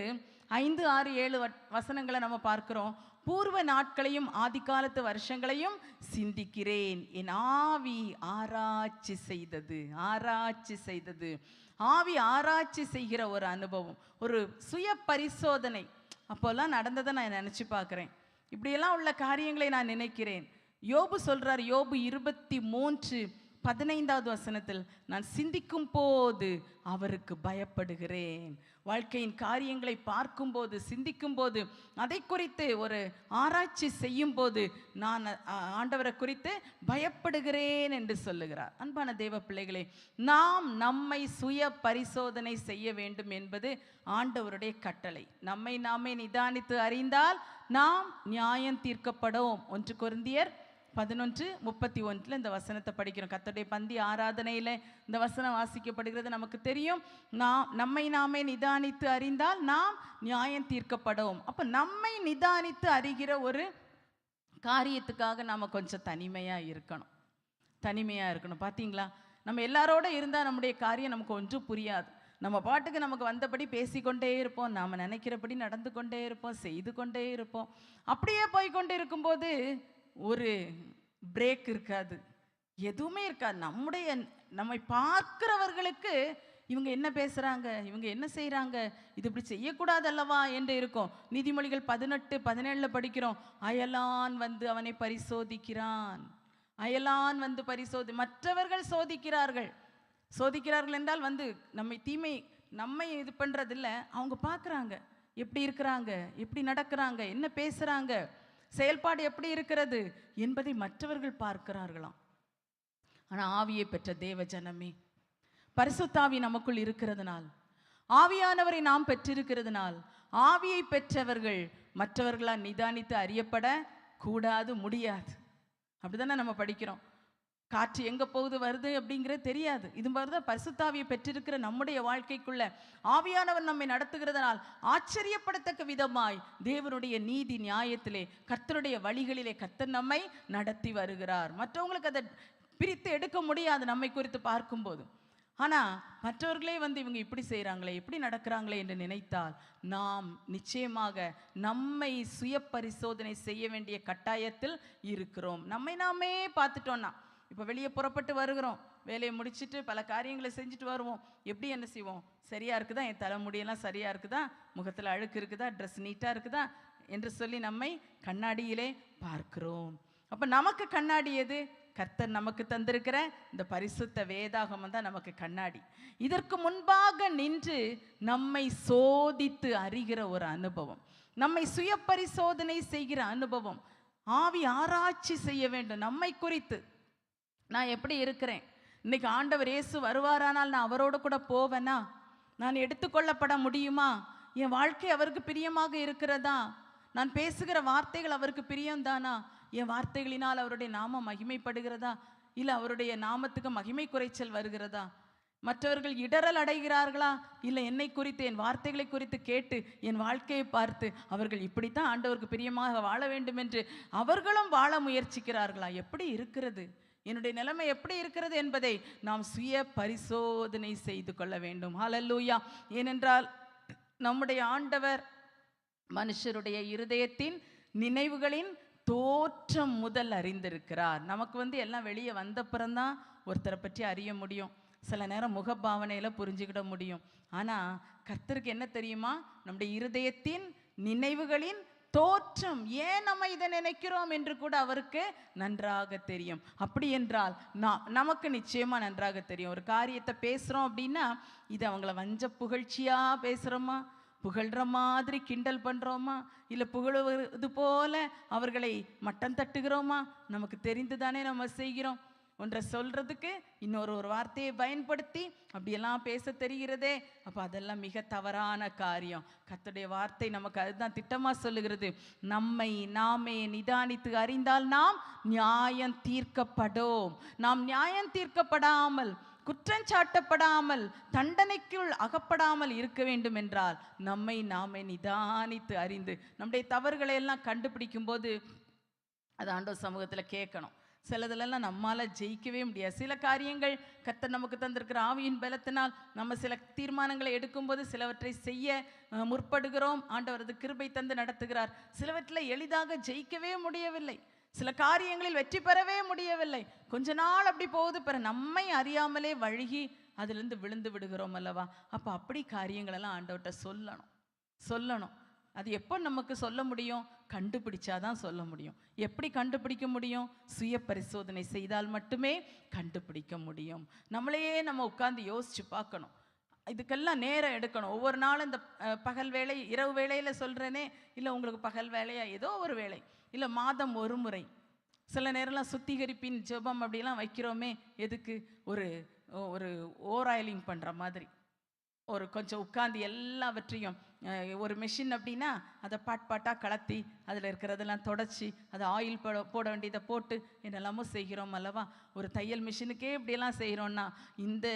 5, 6, 7 வசனங்களை நம்ம பார்க்கிறோம். பூர்வ நாட்களையும் ஆதிகாலத்து வருஷங்களையும் சிந்திக்கிறேன், என் ஆவி ஆராய்ச்சி செய்தது. ஆவி ஆராய்ச்சி செய்கிற ஒரு அனுபவம், ஒரு சுய பரிசோதனை. அப்போல்லாம் நடந்ததை நான் நினச்சி பார்க்குறேன். இப்படியெல்லாம் உள்ள காரியங்களை நான் நினைக்கிறேன். யோபு சொல்கிறார், யோபு 23:15 வசனத்தில், நான் சிந்திக்கும் போது அவருக்கு பயப்படுகிறேன். வாழ்க்கையின் காரியங்களை பார்க்கும்போது, சிந்திக்கும் போது, அதை குறித்து ஒரு ஆராய்ச்சி செய்யும் போது நான் ஆண்டவரை குறித்து பயப்படுகிறேன் என்று சொல்லுகிறார். அன்பான தேவ பிள்ளைகளே, நாம் நம்மை சுய பரிசோதனை செய்ய வேண்டும் என்பது ஆண்டவருடைய கட்டளை. நம்மை நாமே நிதானித்து அறிந்தால் நாம் நியாயம் தீர்க்கப்படும். 1 கொரிந்தியர் 11:31 இந்த வசனத்தை படிக்கிறோம். கர்த்தருடைய பந்தி ஆராதனையில் இந்த வசனம் வாசிக்கப்படுகிறது. நமக்கு தெரியும், நம்மை நாமே நிதானித்து அறிந்தால் நாம் நியாயம் தீர்க்கப்படும். அப்போ நம்மை நிதானித்து அறிகிற ஒரு காரியத்துக்காக நாம் கொஞ்சம் தனிமையாக இருக்கணும். தனிமையாக இருக்கணும். பார்த்தீங்களா, நம்ம எல்லாரோட இருந்தால் நம்முடைய காரியம் நமக்கு ஒன்றும் புரியாது. நம்ம பாட்டுக்கு நமக்கு வந்தபடி பேசிக்கொண்டே இருப்போம், நாம் நினைக்கிறபடி நடந்து கொண்டே இருப்போம், செய்து கொண்டே இருப்போம். அப்படியே போய்கொண்டு இருக்கும்போது ஒரு பிரேக் இருக்காது, எதுவுமே இருக்காது. நம்மை பார்க்கிறவர்களுக்கு இவங்க என்ன பேசுகிறாங்க, இவங்க என்ன செய்கிறாங்க, இது இப்படி செய்யக்கூடாது அல்லவா என்று இருக்கும். நீதிமொழிகள் 18:17 படிக்கிறோம், அயலான் வந்து அவனை பரிசோதிக்கிறான். அயலான் வந்து மற்றவர்கள் சோதிக்கிறார்கள் என்றால் வந்து நம்மை இது பண்ணுறதில்ல, அவங்க பார்க்குறாங்க எப்படி இருக்கிறாங்க, எப்படி நடக்கிறாங்க, என்ன பேசுகிறாங்க, செயல்பாடு எப்படி இருக்கிறது என்பதை மற்றவர்கள் பார்க்கிறார்களாம். ஆனால் ஆவியை பெற்ற தேவ ஜனமே, பரிசுத்தாவி நமக்குள் இருக்கிறதுனால், ஆவியானவரை நாம் பெற்றிருக்கிறதுனால், ஆவியை பெற்றவர்கள் மற்றவர்களால் நிதானித்து அறியப்பட கூடாது, முடியாது. அப்படிதானே நம்ம படிக்கிறோம். காற்று எங்கே போகுது வருது அப்படிங்கிறது தெரியாது. இது மாதிரி தான் பரிசுத்தாவியை பெற்றிருக்கிற நம்முடைய வாழ்க்கைக்குள்ள ஆவியானவர் நம்மை நடத்துகிறதுனால் ஆச்சரியப்படத்தக்க விதமாய் தேவனுடைய நீதி நியாயத்திலே, கர்த்தருடைய வழிகளிலே கர்த்தர் நம்மை நடத்தி வருகிறார். மற்றவங்களுக்கு அதை பிரித்து எடுக்க முடியாது நம்மை குறித்து பார்க்கும்போது. ஆனால் மற்றவர்களே வந்து இவங்க இப்படி செய்கிறாங்களே, இப்படி நடக்கிறாங்களே என்று நினைத்தால் நாம் நிச்சயமாக நம்மை சுய பரிசோதனை செய்ய வேண்டிய கட்டாயத்தில் இருக்கிறோம். நம்மை நாமே பார்த்துட்டோன்னா, இப்போ வெளியே புறப்பட்டு வருகிறோம், வேலையை முடிச்சுட்டு பல காரியங்களை செஞ்சுட்டு வருவோம், எப்படி என்ன செய்வோம், சரியாக இருக்குதா, என் தலைமுடியெல்லாம் சரியாக இருக்குதா, முகத்தில் அழுக்கு இருக்குதா, ட்ரெஸ் நீட்டாக இருக்குதா என்று சொல்லி நம்மை கண்ணாடியிலே பார்க்கிறோம். அப்போ நமக்கு கண்ணாடி எது? கர்த்தர் நமக்கு தந்திருக்கிற இந்த பரிசுத்த வேதாகமம் தான் நமக்கு கண்ணாடி. இதற்கு முன்பாக நின்று நம்மை சோதித்து அறிகிற ஒரு அனுபவம், நம்மை சுய பரிசோதனை செய்கிற அனுபவம், ஆவி ஆராய்ச்சி செய்ய வேண்டும் நம்மை குறித்து. நான் எப்படி இருக்கிறேன், இன்னைக்கு ஆண்டவர் இயேசு வருவாரானால் நான் அவரோடு கூட போவேனா, நான் எடுத்துக்கொள்ளப்பட முடியுமா, என் வாழ்க்கை அவருக்கு பிரியமாக இருக்கிறதா, நான் பேசுகிற வார்த்தைகள் அவருக்கு பிரியம்தானா, என் வார்த்தைகளினால் அவருடைய நாமம் மகிமைப்படுகிறதா, இல்லை அவருடைய நாமத்துக்கு மகிமை குறைச்சல் வருகிறதா, மற்றவர்கள் இடரல் அடைகிறார்களா, இல்லை என்னை குறித்து என் வார்த்தைகளை குறித்து கேட்டு என் வாழ்க்கையை பார்த்து அவர்கள் இப்படித்தான் ஆண்டவருக்கு பிரியமாக வாழ வேண்டும் என்று அவர்களும் வாழ முயற்சிக்கிறார்களா, எப்படி இருக்கிறது, என்னுடைய நிலைமை எப்படி இருக்கிறது என்பதை நாம் சுய பரிசோதனை செய்து கொள்ள வேண்டும். ஹல்லேலூயா. ஏனென்றால் நம்முடைய ஆண்டவர் மனுஷருடைய இருதயத்தின் நினைவுகளின் தோற்றம் முதல் அறிந்திருக்கிறார். நமக்கு வந்து எல்லாம் வெளியே வந்தப்புறம்தான் ஒருத்தரை பற்றி அறிய முடியும், சில நேரம் முகபாவனையில் புரிஞ்சுக்கிட முடியும். ஆனால் கர்த்தருக்கு என்ன தெரியுமா, நம்முடைய இருதயத்தின் நினைவுகளின் தோற்றம், ஏன் நம்ம இதை நினைக்கிறோம் என்று கூட அவருக்கு நன்றாக தெரியும். அப்படி என்றால் நமக்கு நிச்சயமாக நன்றாக தெரியும். ஒரு காரியத்தை பேசுகிறோம் அப்படின்னா, இது அவங்கள வஞ்ச புகழ்ச்சியாக பேசுகிறோமா, புகழ்கிற மாதிரி கிண்டல் பண்ணுறோமா, இல்லை புகழுவது போல அவர்களை மட்டம் தட்டுகிறோமா, நமக்கு தெரிந்து தானே நம்ம செய்கிறோம். ஒன்றை சொல்கிறதுக்கு இன்னொரு வார்த்தையை பயன்படுத்தி அப்படியெல்லாம் பேச தெரிகிறதே, அப்போ அதெல்லாம் மிக தவறான காரியம். கர்த்தருடைய வார்த்தை நமக்கு அதுதான் திட்டமாக சொல்லுகிறது, நம்மை நாமே நிதானித்து அறிந்தால் நாம் நியாயம் தீர்க்கப்படும். நாம் நியாயம் தீர்க்கப்படாமல், குற்றஞ்சாட்டப்படாமல், தண்டனைக்குள் அகப்படாமல் இருக்க வேண்டும் என்றால் நம்மை நாமே நிதானித்து அறிந்து நம்முடைய தவறுகளை எல்லாம் கண்டுபிடிக்கும் போது அது ஆண்டவர் சமூகத்தில் கேட்கணும். சிலதுலெல்லாம் நம்மால் ஜெயிக்கவே முடியாது. சில காரியங்கள் கர்த்தர் நமக்கு தந்திருக்கிற ஆவியின் பலத்தினால் நம்ம சில தீர்மானங்களை எடுக்கும்போது சிலவற்றை செய்ய முற்படுகிறோம், ஆண்டவர் அது கிருபை தந்து நடத்துகிறார். சிலவற்றில் எளிதாக ஜெயிக்கவே முடியவில்லை, சில காரியங்களில் வெற்றி பெறவே முடியவில்லை. கொஞ்ச நாள் அப்படி போகுது, பிற நம்மை அறியாமலே வழுகி அதிலிருந்து விழுந்து விடுகிறோம் அல்லவா. அப்போ அப்படி காரியங்களெல்லாம் ஆண்டவர்கிட்ட சொல்லணும். அது எப்போ நமக்கு சொல்ல முடியும், கண்டுபிடிச்சாதான் சொல்ல முடியும். எப்படி கண்டுபிடிக்க முடியும், சுய பரிசோதனை செய்தால் மட்டுமே கண்டுபிடிக்க முடியும். நம்மளையே நம்ம உட்கார்ந்து யோசிச்சு பார்க்கணும், இதுக்கெல்லாம் நேரம் எடுக்கணும். ஒவ்வொரு நாளும் இந்த பகல் வேலை இரவு வேளையில் சொல்கிறேனே, இல்லை உங்களுக்கு பகல் வேலையா ஏதோ ஒரு வேலை, இல்லை மாதம் ஒரு முறை, சில நேரம்லாம் சுத்திகரிப்பின் ஜெபம் அப்படிலாம் வைக்கிறோமே, எதுக்கு, ஒரு ஓராயிலிங் பண்ணுற மாதிரி, ஒரு கொஞ்சம் உட்காந்து எல்லாவற்றையும் ஒரு மெஷின் அப்படின்னா அதை பாட்டாக கலத்தி அதில் இருக்கிறதெல்லாம் தொடச்சி அதை ஆயில் போட வேண்டியதை போட்டு என்னெல்லாமோ செய்கிறோம் அல்லவா. ஒரு தையல் மிஷினுக்கே இப்படியெல்லாம் செய்கிறோன்னா இந்த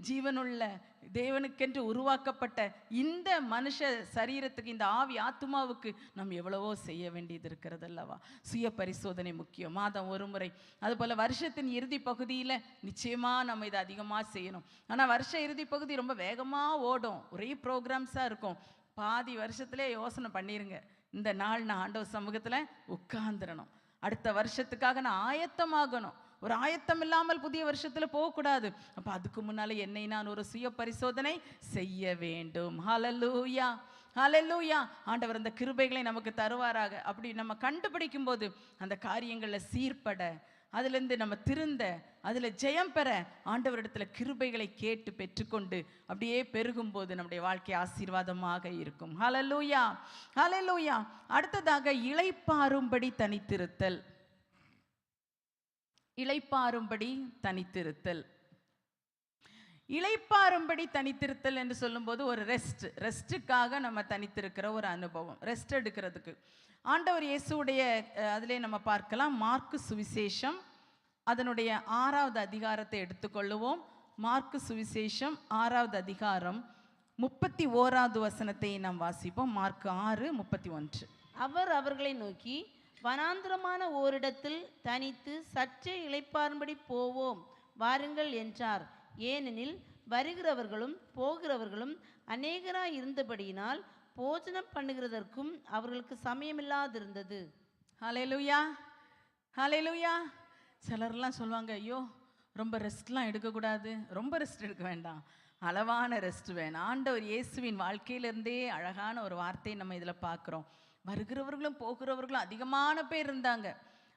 ஜீவனுள்ள தேவனுக்கென்று உருவாக்கப்பட்ட இந்த மனுஷ சரீரத்துக்கு, இந்த ஆவி ஆத்துமாவுக்கு நம்ம எவ்வளவோ செய்ய வேண்டியது இருக்கிறது அல்லவா? சுய பரிசோதனை முக்கியம், மாதம் ஒரு முறை. அதுபோல் வருஷத்தின் இறுதி பகுதியில் நிச்சயமாக நம்ம இதை அதிகமாக செய்யணும். ஆனால் வருஷ இறுதி பகுதி ரொம்ப வேகமாக ஓடும், ஒரே ப்ரோக்ராம்ஸாக இருக்கும். பாதி வருஷத்துலேயே யோசனை பண்ணிடுங்க, இந்த நாள் நான் ஆண்டவர் சமூகத்தில் உட்கார்ந்துடணும், அடுத்த வருஷத்துக்காக நான் ஆயத்தமாகணும். ஒரு ஆயத்தம் இல்லாமல் புதிய வருஷத்தில் போகக்கூடாது. அப்போ அதுக்கு முன்னால் என்னை நான் ஒரு சுய பரிசோதனை செய்ய வேண்டும். ஹல்லேலூயா, ஹல்லேலூயா. ஆண்டவர் அந்த கிருபைகளை நமக்கு தருவாராக. அப்படி நம்ம கண்டுபிடிக்கும் போது அந்த காரியங்களில் சீர்பட, அதுலேருந்து நம்ம திருந்த, அதில் ஜெயம் பெற ஆண்டவரிடத்தில் கிருபைகளை கேட்டு பெற்றுக்கொண்டு அப்படியே பெருகும்போது நம்முடைய வாழ்க்கை ஆசீர்வாதமாக இருக்கும். ஹல்லேலூயா, ஹல்லேலூயா. அடுத்ததாக இளைப்பாறும்படி தனித்திருத்தல். இளைப்பாறும்படி தனித்திருத்தல். இளைப்பாறும்படி தனித்திருத்தல் என்று சொல்லும்போது ஒரு ரெஸ்ட்டுக்காக நம்ம தனித்திருக்கிற ஒரு அனுபவம், ரெஸ்ட் எடுக்கிறதுக்கு. ஆண்டவர் இயேசுடைய அதிலே நம்ம பார்க்கலாம். மார்க்கு சுவிசேஷம் அதனுடைய 6வது அதிகாரத்தை எடுத்துக்கொள்ளுவோம். மார்க்கு சுவிசேஷம் 6வது அதிகாரம் 31வது வசனத்தை நாம் வாசிப்போம். மார்க்கு 6:31. அவர் அவர்களை நோக்கி, வனாந்திரமான ஓரிடத்தில் தனித்து சற்றே இளைப்பாறும்படி போவோம் வாருங்கள் என்றார். ஏனெனில் வருகிறவர்களும் போகிறவர்களும் அநேகராய் இருந்தபடியினால் போஜனம் பண்ணுகிறதற்கும் அவர்களுக்கு சமயமில்லாதிருந்தது. ஹல்லேலூயா, ஹல்லேலூயா. சிலர்லாம் சொல்லுவாங்க, ஐயோ ரொம்ப ரெஸ்ட்லாம் எடுக்கக்கூடாது, ரொம்ப ரெஸ்ட் எடுக்க வேண்டாம், அளவான ரெஸ்ட் வேணும். ஆண்டவர் இயேசுவின் வாழ்க்கையிலிருந்தே அழகான ஒரு வார்த்தையை நம்ம இதில் பார்க்குறோம். வருகிறவர்களும் போகிறவர்களும் அதிகமான பேர் இருந்தாங்க.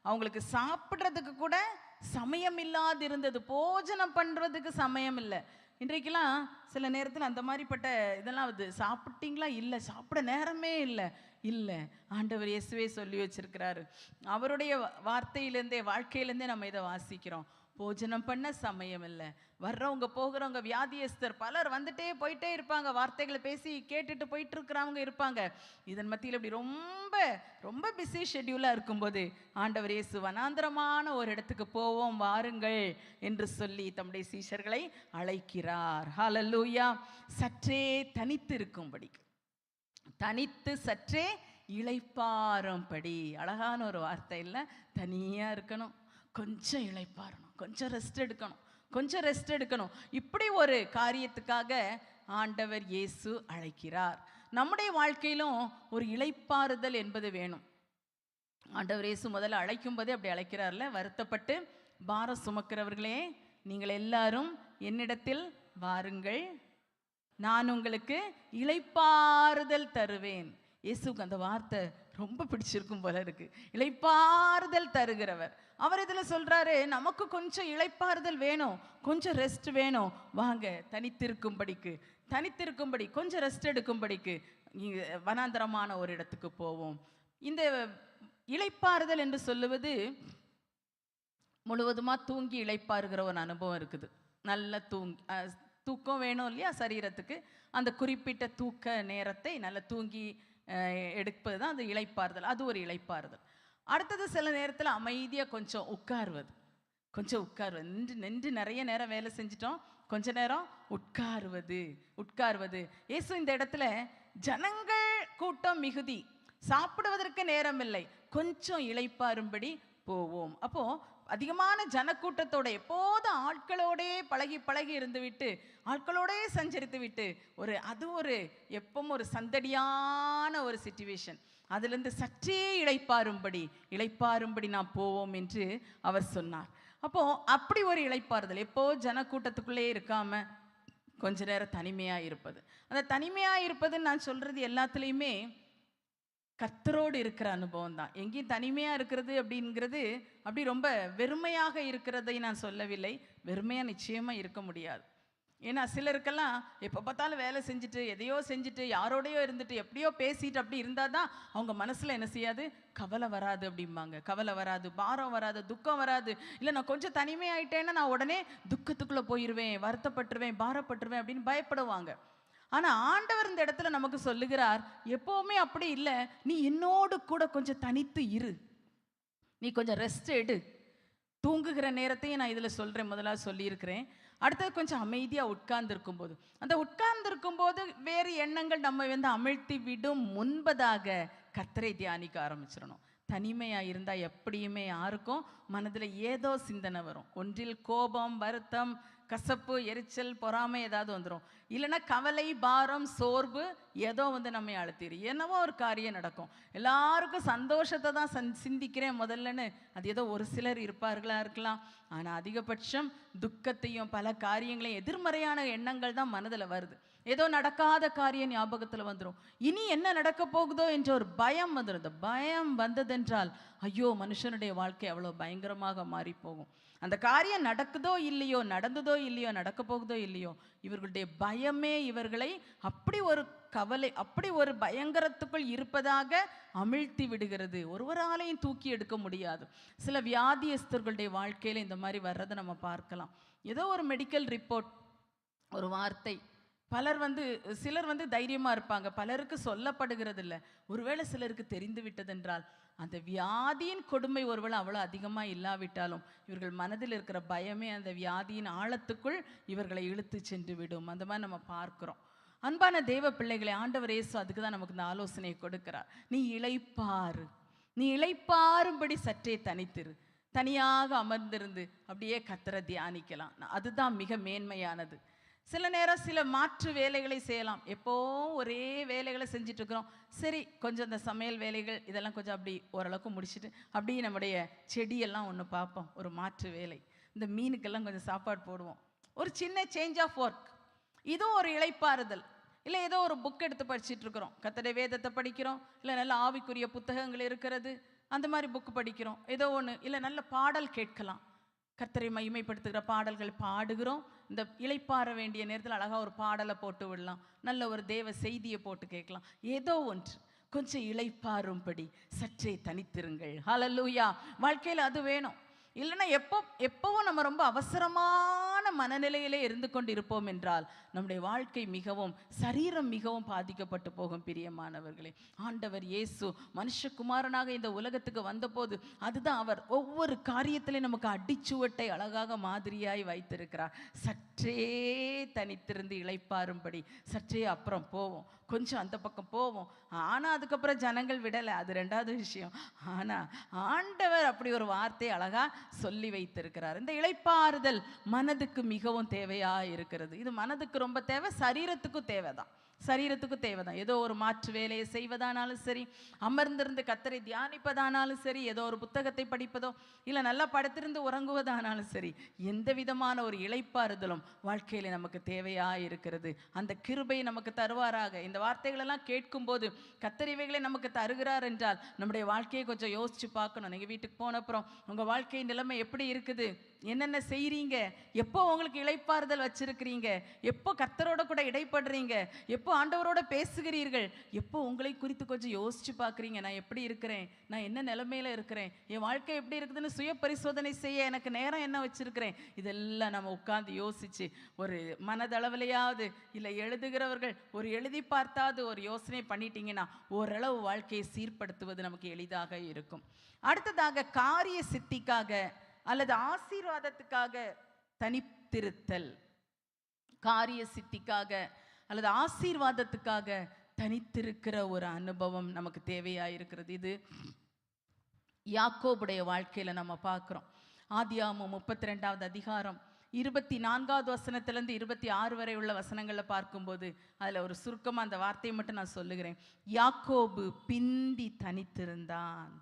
அவங்களுக்கு சாப்பிட்றதுக்கு கூட சமயம் இல்லாது இருந்தது, போஜனம் பண்ணுறதுக்கு சமயம் இல்லை. இன்றைக்கெல்லாம் சில நேரத்தில் அந்த மாதிரிப்பட்ட இதெல்லாம் வந்து சாப்பிட்டீங்களா, இல்லை சாப்பிட நேரமே இல்லை. ஆண்டவர் இயேசுவே சொல்லி வச்சிருக்கிறாரு. அவருடைய வார்த்தையிலேருந்தே, வாழ்க்கையிலேருந்தே நம்ம இதை வாசிக்கிறோம். போஜனம் பண்ண சமயம் இல்லை. வர்றவங்க போகிறவங்க, வியாதியஸ்தர் பலர் வந்துட்டே போயிட்டே இருப்பாங்க, வார்த்தைகளை பேசி கேட்டுட்டு போயிட்டு இருக்கிறவங்க இருப்பாங்க. இதன் மத்தியில் இப்படி ரொம்ப ரொம்ப பிஸி ஷெட்யூலாக இருக்கும்போது ஆண்டவர் இயேசு வனாந்திரமான ஒரு இடத்துக்கு போவோம் வாருங்கள் என்று சொல்லி தம்முடைய சீஷர்களை அழைக்கிறார். ஹல்லேலூயா. சற்றே தனித்து இருக்கும்படி, தனித்து சற்றே இளைப்பாறும்படி. அழகான ஒரு வார்த்தை இல்லை? தனியாக இருக்கணும், கொஞ்சம் இளைப்பாறணும், கொஞ்சம் ரெஸ்ட் எடுக்கணும். இப்படி ஒரு காரியத்துக்காக ஆண்டவர் இயேசு அழைக்கிறார். நம்முடைய வாழ்க்கையிலும் ஒரு இளைப்பாறுதல் என்பது வேணும். ஆண்டவர் இயேசு முதல்ல அழைக்கும் போதே அப்படி அழைக்கிறார்ல, வருத்தப்பட்டு பாரம் சுமக்கிறவர்களே நீங்கள் எல்லாரும் என்னிடத்தில் வாருங்கள், நான் உங்களுக்கு இளைப்பாறுதல் தருவேன். இயேசுக்கு அந்த வார்த்தை ரொம்ப பிடிச்சிருக்கும் போல இருக்கு. இளைப்பாறுதல் தருகிறவர் அவர். இதில் சொல்றாரு, நமக்கு கொஞ்சம் இளைப்பாறுதல் வேணும், கொஞ்சம் ரெஸ்ட் வேணும், வாங்க தனித்திருக்கும்படி கொஞ்சம் ரெஸ்ட் எடுக்கும்படிக்கு வனாந்தரமான ஒரு இடத்துக்கு போவோம். இந்த இளைப்பாறுதல் என்று சொல்லுவது முழுவதுமாக தூங்கி இளைப்பாறுகிற ஒரு அனுபவம் இருக்குது. நல்ல தூக்கம் வேணும் இல்லையா சரீரத்துக்கு, அந்த குறிப்பிட்ட தூக்க நேரத்தை நல்ல தூங்கி எடுப்பது தான் அது இளைப்பாறுதல். அது ஒரு இளைப்பாறுதல். அடுத்தது சில நேரத்தில் அமைதியாக கொஞ்சம் உட்காருவது. நின்று நிறைய நேரம் வேலை செஞ்சிட்டோம், கொஞ்ச நேரம் உட்காருவது. இயேசு இந்த இடத்துல ஜனங்கள் கூட்டம் மிகுதி, சாப்பிடுவதற்கு நேரம் இல்லை, கொஞ்சம் இளைப்பாறும்படி போவோம். அப்போ அதிகமான ஜனக்கூட்டத்தோட எப்போதும் ஆட்களோடே பழகி இருந்து விட்டு, ஆட்களோடே சஞ்சரித்து விட்டு எப்பவும் ஒரு சந்தடியான ஒரு சிச்சுவேஷன், அதிலிருந்து சற்றே இளைப்பாறும்படி நாம் போவோம் என்று அவர் சொன்னார். அப்போ அப்படி ஒரு இளைப்பாறுதல், எப்போ ஜனக்கூட்டத்துக்குள்ளே இருக்காம கொஞ்ச நேரம் தனிமையாக இருப்பது. அந்த தனிமையாக இருப்பதுன்னு நான் சொல்றது எல்லாத்துலேயுமே கர்த்தரோடு இருக்கிற அனுபவம் தான். எங்கேயும் தனிமையாக இருக்கிறது அப்படிங்கிறது அப்படி ரொம்ப வெறுமையாக இருக்கிறதை நான் சொல்லவில்லை. வெறுமையாக நிச்சயமாக இருக்க முடியாது. ஏன்னா சிலருக்கெல்லாம் எப்போ பார்த்தாலும் வேலை செஞ்சுட்டு, எதையோ செஞ்சுட்டு, யாரோடையோ இருந்துட்டு, எப்படியோ பேசிட்டு அப்படி இருந்தால் தான் அவங்க மனசில் என்ன செய்யாது, கவலை வராது அப்படிம்பாங்க. கவலை வராது, பாரம் வராது, துக்கம் வராது. இல்லை நான் கொஞ்சம் தனிமையாயிட்டேன்னா நான் உடனே துக்கத்துக்குள்ளே போயிடுவேன், வருத்தப்பட்டுருவேன், பாரப்பட்டுருவேன் அப்படின்னு பயப்படுவாங்க. ஆனால் ஆண்டவர் இந்த இடத்துல நமக்கு சொல்லுகிறார், எப்போவுமே அப்படி இல்லை, நீ என்னோடு கூட கொஞ்சம் தனித்து இரு, நீ கொஞ்சம் ரெஸ்ட் எடு, தூங்குகிற நேரத்தையும் நான் இதில் சொல்கிறேன், முதலாவது சொல்லியிருக்கிறேன். அடுத்தது கொஞ்சம் அமைதியாக உட்கார்ந்துருக்கும் போது, அந்த உட்கார்ந்துருக்கும் போது வேறு எண்ணங்கள் நம்ம வந்து அமிழ்த்தி விடும் முன்பதாக கர்த்தரை தியானிக்க ஆரம்பிச்சிடணும். தனிமையாக இருந்தால் எப்படியுமே யாருக்கும் மனதில் ஏதோ சிந்தனை வரும். ஒன்றில் கோபம், வருத்தம், கசப்பு, எரிச்சல், பொறாமை ஏதாவது வந்துடும். இல்லைன்னா கவலை, பாரம், சோர்வு ஏதோ வந்து நம்ம அழுத்திடும். என்னவோ ஒரு காரியம் நடக்கும். எல்லாருக்கும் சந்தோஷத்தை தான் சிந்திக்கிறேன் முதல்லன்னு அது ஏதோ ஒரு சிலர் இருப்பார்களா இருக்கலாம். ஆனால் அதிகபட்சம் துக்கத்தையும் பல காரியங்களையும் எதிர்மறையான எண்ணங்கள் தான் மனதில் வருது. ஏதோ நடக்காத காரியம் ஞாபகத்தில் வந்துடும். இனி என்ன நடக்க போகுதோ என்ற ஒரு பயம் வந்துடும். இந்த பயம் வந்ததென்றால் ஐயோ, மனுஷனுடைய வாழ்க்கை அவ்வளோ பயங்கரமாக மாறி போகும். அந்த காரியம் நடக்குதோ இல்லையோ, நடந்ததோ இல்லையோ, நடக்க போகுதோ இல்லையோ, இவர்களுடைய பயமே இவர்களை அப்படி ஒரு கவலை, அப்படி ஒரு பயங்கரத்துக்குள் இருப்பதாக அமிழ்த்தி விடுகிறது. ஒருவராலையும் தூக்கி எடுக்க முடியாது. சில வியாதியஸ்தர்களுடைய வாழ்க்கையில் இந்த மாதிரி வர்றதை நம்ம பார்க்கலாம். ஏதோ ஒரு மெடிக்கல் ரிப்போர்ட், ஒரு வார்த்தை, சிலர் வந்து தைரியமாக இருப்பாங்க, பலருக்கு சொல்லப்படுகிறது இல்லை. ஒருவேளை சிலருக்கு தெரிந்து விட்டதென்றால் அந்த வியாதியின் கொடுமை ஒருவேளை அவ்வளோ அதிகமாக இல்லாவிட்டாலும் இவர்கள் மனதில் இருக்கிற பயமே அந்த வியாதியின் ஆழத்துக்குள் இவர்களை இழுத்து சென்று விடும். அந்த மாதிரி நம்ம பார்க்குறோம். அன்பான தேவ பிள்ளைகளை, ஆண்டவர் இயேசு அதுக்கு தான் நமக்கு இந்த ஆலோசனையை கொடுக்கிறார். நீ இளைப்பாறும்படி சற்றே தனித்திரு. தனியாக அமர்ந்திருந்து அப்படியே கர்த்தரை தியானிக்கலாம். அதுதான் மிக மேன்மையானது. சில நேரம் சில மாற்று வேலைகளை செய்யலாம். எப்போவும் ஒரே வேலைகளை செஞ்சுட்டு இருக்கிறோம். சரி, கொஞ்சம் இந்த சமையல் வேலைகள் இதெல்லாம் கொஞ்சம் அப்படி ஓரளவுக்கு முடிச்சுட்டு அப்படியே நம்முடைய செடியெல்லாம் ஒன்று பார்ப்போம். ஒரு மாற்று வேலை, இந்த மீனுக்கெல்லாம் கொஞ்சம் சாப்பாடு போடுவோம். ஒரு சின்ன சேஞ்ச் ஆஃப் ஒர்க், இதுவும் ஒரு இளைப்பாறுதல். இல்லை ஏதோ ஒரு புக் எடுத்து படிச்சுட்டு இருக்கிறோம், கர்த்தருடைய வேதத்தை படிக்கிறோம், இல்லை நல்ல ஆவிக்குரிய புத்தகங்கள் இருக்கிறது, அந்த மாதிரி புக்கு படிக்கிறோம். ஏதோ ஒன்று, இல்லை நல்ல பாடல் கேட்கலாம், கர்த்தரை மகிமைப்படுத்துகிற பாடல்கள் பாடுகிறோம். இந்த இளைப்பாற வேண்டிய நேரத்தில் அழகாக ஒரு பாடலை போட்டு விடலாம், நல்ல ஒரு தேவ செய்தியை போட்டு கேட்கலாம். ஏதோ ஒன்று கொஞ்சம் இளைப்பாறும்படி சற்றே தனித்திருங்கள். ஹல்லேலூயா. வாழ்க்கையில் அது வேணும். இல்லைன்னா எப்பவும் நம்ம ரொம்ப அவசரமான மனநிலையிலே இருந்து கொண்டு இருப்போம் என்றால் நம்முடைய வாழ்க்கை மிகவும், சரீரம் மிகவும் பாதிக்கப்பட்டு போகும். பிரியமானவர்களே, ஆண்டவர் இயேசு மனுஷகுமாரனாக இந்த உலகத்துக்கு வந்தபோது அதுதான் அவர் ஒவ்வொரு காரியத்திலையும் நமக்கு அடிச்சுவட்டை அழகாக மாதிரியாய் வைத்திருக்கிறார். சற்றே தனித்திருந்து இளைப்பாறும்படி சற்றே அப்புறம் போவோம், கொஞ்சம் அந்த பக்கம் போவோம். ஆனால் அதுக்கப்புறம் ஜனங்கள் விடலை, அது ரெண்டாவது விஷயம். ஆனால் ஆண்டவர் அப்படி ஒரு வார்த்தை அழகா சொல்லி வைத்திருக்கிறார். இந்த இளைப்பாறுதல் மனதுக்கு மிகவும் தேவையா இருக்கிறது. இது மனதுக்கு ரொம்ப தேவை, சரீரத்துக்கும் தேவைதான். ஏதோ ஒரு மாற்று வேலையை செய்வதானாலும் சரி, அமர்ந்திருந்து கர்த்தரை தியானிப்பதானாலும் சரி, ஏதோ ஒரு புத்தகத்தை படிப்பதோ, இல்லை நல்லா படுத்திருந்து உறங்குவதானாலும் சரி, எந்த விதமான ஒரு இளைப்பாறுதலும் வாழ்க்கையில் நமக்கு தேவையா இருக்கிறது. அந்த கிருபை நமக்கு தருவாராக. இந்த வார்த்தைகளெல்லாம் கேட்கும்போது கர்த்தர் இவைகளை நமக்கு தருகிறார் என்றால் நம்முடைய வாழ்க்கையை கொஞ்சம் யோசிச்சு பார்க்கணும். நீங்கள் வீட்டுக்கு போன அப்புறம் உங்கள் வாழ்க்கை நிலைமை எப்படி இருக்குது, என்னென்ன செய்கிறீங்க, எப்போ உங்களுக்கு இளைப்பாறுதல் வச்சிருக்கிறீங்க, எப்போ கர்த்தரோட கூட இடைப்படுறீங்க, எப்போ ஆண்டவரோட பேசுகிறீர்கள், எப்போ உங்களை குறித்து கொஞ்சம் யோசிச்சு பார்க்குறீங்க. நான் எப்படி இருக்கிறேன், நான் என்ன நிலைமையில இருக்கிறேன், என் வாழ்க்கை எப்படி இருக்குதுன்னு சுய பரிசோதனை செய்ய எனக்கு நேரம் என்ன வச்சிருக்கிறேன், இதெல்லாம் நம்ம உட்கார்ந்து யோசிச்சு ஒரு மனதளவிலையாவது, இல்லை எழுதுகிறவர்கள் ஒரு எழுதி பார்த்தாவது ஒரு யோசனை பண்ணிட்டீங்கன்னா ஓரளவு வாழ்க்கையை சீர்படுத்துவது நமக்கு எளிதாக இருக்கும். அடுத்ததாக, காரிய சித்திக்காக அல்லது ஆசீர்வாதத்துக்காக தனித்திருத்தல். காரிய சித்திக்காக அல்லது ஆசீர்வாதத்துக்காக தனித்திருக்கிற ஒரு அனுபவம் நமக்கு தேவையாக இருக்கிறது. இது யாக்கோபுடைய வாழ்க்கையில் நம்ம பார்க்குறோம். ஆதியாகமம் 32வது அதிகாரம் 24வது வசனத்திலேருந்து 26 வரை உள்ள வசனங்களில் பார்க்கும்போது அதில் ஒரு சுருக்கமாக அந்த வார்த்தையை மட்டும் நான் சொல்லுகிறேன். யாக்கோபு பிந்தி தனித்திருந்தான்.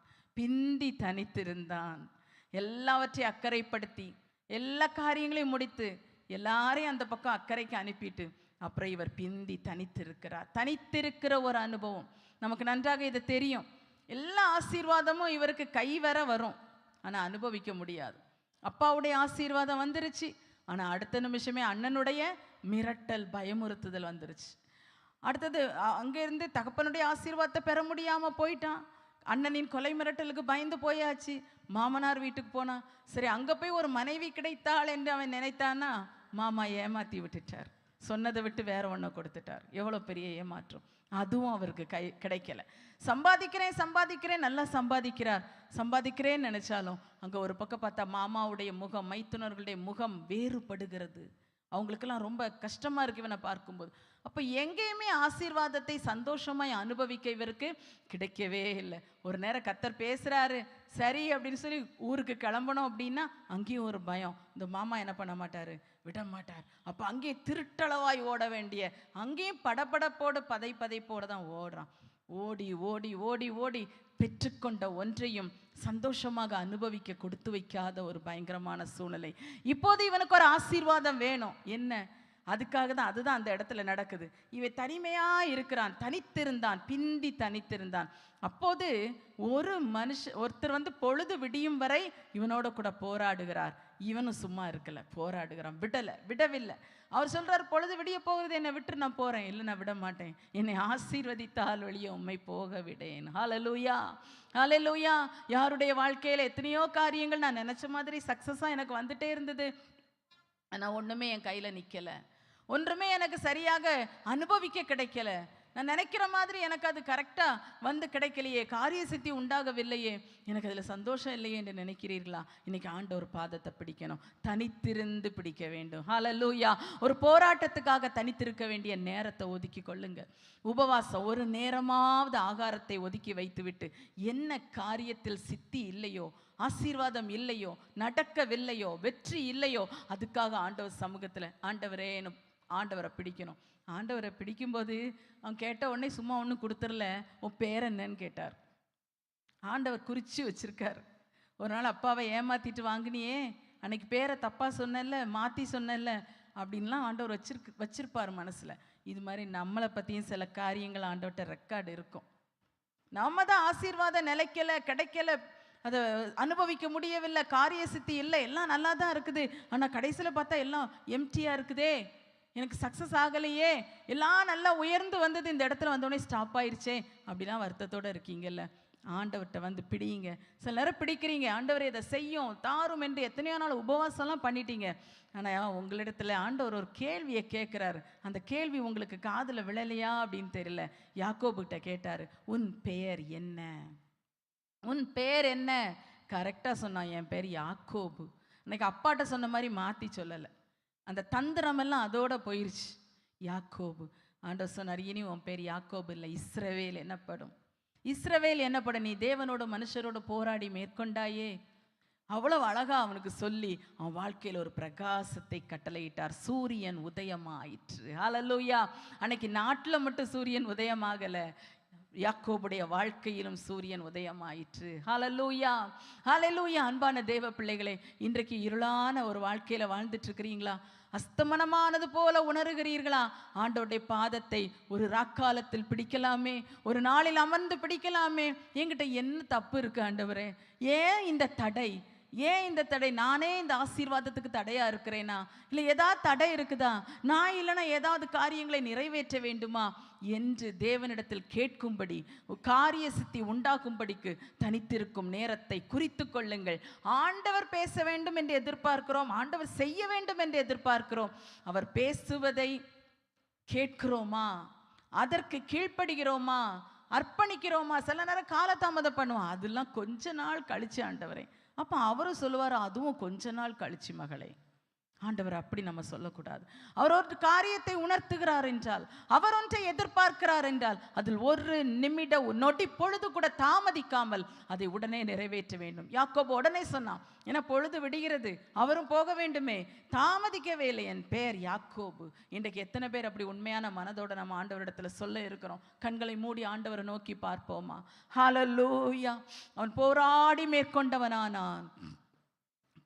எல்லாவற்றையும் அக்கறைப்படுத்தி எல்லா காரியங்களையும் முடித்து எல்லாரையும் அந்த பக்கம் அக்கறைக்கு அனுப்பிட்டு அப்புறம் இவர் பிந்தி தனித்திருக்கிற ஒரு அனுபவம் நமக்கு நன்றாக இது தெரியும். எல்லா ஆசீர்வாதமும் இவருக்கு கைவர வரும், ஆனால் அனுபவிக்க முடியாது. அப்பாவுடைய ஆசீர்வாதம் வந்துருச்சு, ஆனால் அடுத்த நிமிஷமே அண்ணனுடைய மிரட்டல், பயமுறுத்துதல் வந்துருச்சு. அடுத்தது அங்கேருந்து தகப்பனுடைய ஆசீர்வாதத்தை பெற முடியாமல் போயிட்டான். அண்ணனின் கொலை மிரட்டலுக்கு பயந்து போயாச்சு. மாமனார் வீட்டுக்கு போனான். சரி, அங்கே போய் ஒரு மனைவி கிடைத்தாள் என்று அவன் நினைத்தான்னா மாமா ஏமாற்றி விட்டுட்டார். சொன்னதை விட்டு வேற ஒன்று கொடுத்துட்டார். எவ்வளோ பெரிய ஏமாற்றம்! அதுவும் அவருக்கு கிடைக்கல. சம்பாதிக்கிறேன் நல்லா சம்பாதிக்கிறேன்னு நினைச்சாலும் அங்க ஒரு பக்கம் பார்த்தா மாமாவுடைய முகம், மைத்துனர்களுடைய முகம் வேறுபடுகிறது. அவங்களுக்கெல்லாம் ரொம்ப கஷ்டமா இருக்கு இவனை பார்க்கும்போது. அப்ப எங்கேயுமே ஆசீர்வாதத்தை சந்தோஷமாய் அனுபவிக்க இவருக்கு கிடைக்கவே இல்லை. ஒரு நேரம் கர்த்தர் பேசுறாரு, சரி அப்படின்னு சொல்லி ஊருக்கு கிளம்பணும் அப்படின்னா அங்கேயும் ஒரு பயம். இந்த மாமா என்ன பண்ண மாட்டாரு, விட மாட்டார். அப்ப அங்கேயும் திருட்டளவாய் ஓட வேண்டிய, அங்கேயும் படபடப்போடு பதைப்போட தான் ஓடுறான். ஓடி ஓடி ஓடி ஓடி பெற்றுக்கொண்ட ஒன்றையும் சந்தோஷமாக அனுபவிக்க கொடுத்து வைக்காத ஒரு பயங்கரமான சூழ்நிலை. இப்போது இவனுக்கு ஒரு ஆசீர்வாதம் வேணும். என்ன? அதுக்காக தான், அதுதான் அந்த இடத்துல நடக்குது. இவன் தனிமையா இருக்கிறான், தனித்திருந்தான், பிந்தி தனித்திருந்தான். அப்போது ஒருத்தர் வந்து பொழுது விடியும் வரை இவனோட கூட போராடுகிறார். இவனும் சும்மா இருக்கல, போராடுகிறான், விடவில்லை. அவர் சொல்றார், பொழுது விடிய போகிறது, என்னை விட்டு நான் போறேன். இல்லை, நான் விட மாட்டேன். என்னை ஆசீர்வதித்தால் வெளியே உம்மை போக விடேன். ஹல்லேலூயா, ஹல்லேலூயா. யாருடைய வாழ்க்கையில எத்தனையோ காரியங்கள் நான் நினைச்ச மாதிரி சக்சஸா எனக்கு வந்துட்டே இருந்தது. ஆனா ஒண்ணுமே என் கையில நிக்கல, ஒன்றுமே எனக்கு சரியாக அனுபவிக்க கிடைக்கல. நான் நினைக்கிற மாதிரி எனக்கு அது கரெக்டா வந்து கிடைக்கலையே, காரிய சித்தி உண்டாகவில்லையே, எனக்கு அதுல சந்தோஷம் இல்லையே என்று நினைக்கிறீர்களா? இன்னைக்கு ஆண்டவர் பாதத்தை பிடிக்கணும், தனித்திருந்து பிடிக்க வேண்டும். ஹல்லேலூயா. ஒரு போராட்டத்துக்காக தனித்திருக்க வேண்டிய நேரத்தை ஒதுக்கி கொள்ளுங்க. உபவாசம், ஒரு நேரமாவது ஆகாரத்தை ஒதுக்கி வைத்துவிட்டு, என்ன காரியத்தில் சித்தி இல்லையோ, ஆசீர்வாதம் இல்லையோ, நடக்கவில்லையோ, வெற்றி இல்லையோ, அதுக்காக ஆண்டவர் சமூகத்தில் ஆண்டவரை பிடிக்கணும். ஆண்டவரை பிடிக்கும்போது அவன் கேட்ட உடனே சும்மா ஒன்றும் கொடுத்துடல. உன் பேர் என்னன்னு கேட்டார். ஆண்டவர் குறித்து வச்சிருக்கார். ஒரு நாள் அப்பாவை ஏமாத்திட்டு வாங்கினியே, அன்னைக்கு பேரை தப்பா சொன்னல, மாற்றி சொன்னல அப்படின்லாம் ஆண்டவர் வச்சிருப்பார் மனசில். இது மாதிரி நம்மளை பற்றியும் சில காரியங்கள் ஆண்டவர்கிட்ட ரெக்கார்டு இருக்கும். நம்ம தான் ஆசீர்வாதம் நிலைக்கல, கிடைக்கல, அதை அனுபவிக்க முடியவில்லை, காரிய சித்தி இல்லை, எல்லாம் நல்லா தான் இருக்குது. ஆனால் கடைசியில் பார்த்தா எல்லாம் எம்டியாக இருக்குதே, எனக்கு சக்ஸஸ் ஆகலையே, எல்லாம் நல்லா உயர்ந்து வந்தது, இந்த இடத்துல வந்தோடனே ஸ்டாப் ஆயிடுச்சே அப்படிலாம் வருத்தத்தோடு இருக்கீங்கல்ல. ஆண்டவர்கிட்ட வந்து பிடிங்க. சில நேரம் பிடிக்கிறீங்க, ஆண்டவர் இதை செய்யும் தாரும் என்று எத்தனையோ நாள் உபவாசம்லாம் பண்ணிட்டீங்க. ஆனால் உங்களிடத்துல ஆண்டவர் ஒரு கேள்வியை கேட்குறாரு. அந்த கேள்வி உங்களுக்கு காதில் விழலையா அப்படின்னு தெரியல. யாக்கோபுகிட்ட கேட்டார், உன் பெயர் என்ன? உன் பேர் என்ன? கரெக்டாக சொன்னான், என் பேர் யாக்கோபு. இன்னைக்கு அப்பாட்ட சொன்ன மாதிரி மாற்றி சொல்லலை. அந்த தந்திரமெல்லாம் அதோட போயிடுச்சு. யாக்கோபு. ஆண்டவர் சொன்னார், இனி உன் பேர் யாக்கோபு இல்லை, இஸ்ரவேல் என்னப்படும். இஸ்ரவேல் என்னப்படும். நீ தேவனோட மனுஷரோட போராடி மேற்கொண்டாயே. அவ்வளவு அழகா அவனுக்கு சொல்லி அவன் வாழ்க்கையில் ஒரு பிரகாசத்தை கட்டளையிட்டார். சூரியன் உதயமாயிற்று. ஹல்லேலூயா. அன்னைக்கு நாட்டில் மட்டும் சூரியன் உதயமாகலை, யாக்கோபுடைய வாழ்க்கையிலும் சூரியன் உதயமாயிற்று. ஹல்லேலூயா, ஹல்லேலூயா. அன்பான தேவ பிள்ளைகளே, இன்றைக்கு இருளான ஒரு வாழ்க்கையில வாழ்ந்துட்டு இருக்கிறீங்களா? அஸ்தமனமானது போல உணர்கிறீர்களா? ஆண்டவருடைய பாதத்தை ஒரு ராக்காலத்தில் பிடிக்கலாமே, ஒரு நாளில் அமர்ந்து பிடிக்கலாமே. என்கிட்ட என்ன தப்பு இருக்கு ஆண்டவரே? ஏன் இந்த தடை? ஏன் இந்த தடை? நானே இந்த ஆசீர்வாதத்துக்கு தடையா இருக்கிறேனா? இல்லை ஏதாவது தடை இருக்குதா? நான் இல்லைன்னா ஏதாவது காரியங்களை நிறைவேற்ற வேண்டுமா என்று தேவனிடத்தில் கேட்கும்படி, காரிய சித்தி உண்டாகும்படிக்கு தனித்திருக்கும் நேரத்தை குறித்து கொள்ளுங்கள். ஆண்டவர் பேச வேண்டும் என்று எதிர்பார்க்கிறோம், ஆண்டவர் செய்ய வேண்டும் என்று எதிர்பார்க்கிறோம். அவர் பேசுவதை கேட்கிறோமா? அதற்கு கீழ்ப்படுகிறோமா? அர்ப்பணிக்கிறோமா? சில நேரம் காலதாமதம் பண்ணுவோம், அதெல்லாம் கொஞ்ச நாள் கழிச்சு ஆண்டவரே. அப்போ அவரும் சொல்லுவார், அதுவும் கொஞ்ச நாள் கழிச்சு மகளே. ஆண்டவர் அப்படி நம்ம சொல்லக்கூடாது. அவர் ஒரு காரியத்தை உணர்த்துகிறார் என்றால், அவர் ஒன்றை எதிர்பார்க்கிறார் என்றால், அதில் ஒரு நிமிட நொடி பொழுது கூட தாமதிக்காமல் அதை உடனே நிறைவேற்ற வேண்டும். யாக்கோபு உடனே சொன்னான், ஏன்னா பொழுது விடுகிறது, அவரும் போக வேண்டுமே, தாமதிக்கவே இல்லை. என் பேர் யாக்கோபு. இன்றைக்கு எத்தனை பேர் அப்படி உண்மையான மனதோட நம்ம ஆண்டவரிடத்துல சொல்ல இருக்கிறோம்? கண்களை மூடி ஆண்டவரை நோக்கி பார்ப்போமா? ஹல்லேலூயா. அவன் போராடி மேற்கொண்டவனானான்,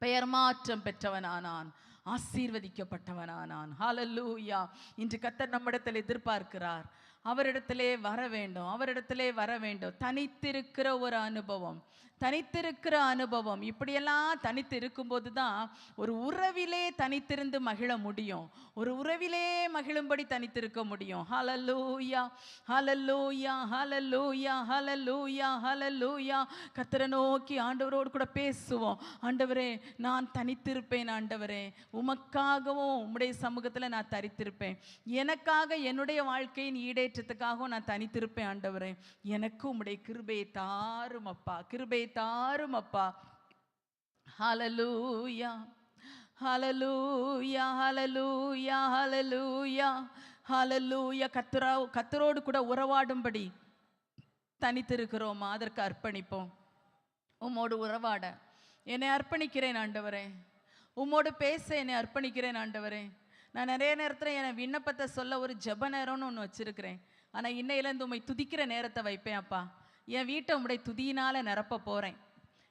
பெயர் மாற்றம் பெற்றவனானான், ஆசீர்வதிக்கப்பட்டவனானான். ஹல்லேலூயா. இன்று கர்த்தர் நம்மிடத்தில் எதிர்பார்க்கிறார், அவரிடத்திலே வர வேண்டும், அவரிடத்திலே வர வேண்டும். தனித்திருக்கிற ஒரு அனுபவம், தனித்திருக்கிற அனுபவம். இப்படியெல்லாம் தனித்து இருக்கும்போது தான் ஒரு உறவிலே தனித்திருந்து மகிழ முடியும். ஒரு உறவிலே மகிழும்படி தனித்திருக்க முடியும். ஹல்லேலூயா, ஹல்லேலூயா, ஹல்லேலூயா, ஹல்லேலூயா, ஹல்லேலூயா. கர்த்தரை நோக்கி ஆண்டவரோடு கூட பேசுவோம். ஆண்டவரே, நான் தனித்திருப்பேன். ஆண்டவரே, உமக்காகவும் உம்முடைய சமூகத்தில் நான் தரித்திருப்பேன். எனக்காக, என்னுடைய வாழ்க்கையின் ஈடேற்றத்துக்காகவும் நான் தனித்திருப்பேன். ஆண்டவரே, எனக்கு உம்முடைய கிருபையை தாரும் அப்பா, கிருபையை தாரும் அப்பா. ஹல்லேலூயா, ஹல்லேலூயா, ஹல்லேலூயா, ஹல்லேலூயா, ஹல்லேலூயா. கர்த்தரோடு கூட உறவாடும்படி தனித்திருக்கிறோமா? அதற்கு அர்ப்பணிப்போம். உம்மோடு உறவாட என்னை அர்ப்பணிக்கிறேன் ஆண்டவரே. உம்மோடு பேச என்னை அர்ப்பணிக்கிறேன் ஆண்டவரே. நான் நிறைய நேரத்தில் என் விண்ணப்பத்தை சொல்ல ஒரு ஜெப நேரம்னு ஒன்று வச்சுருக்கிறேன். ஆனால் இன்னையிலேருந்து உம்மை துதிக்கிற நேரத்தை வைப்பேன் அப்பா. என் வீட்டை உம்முடைய துதியினால் நிரப்ப போகிறேன்.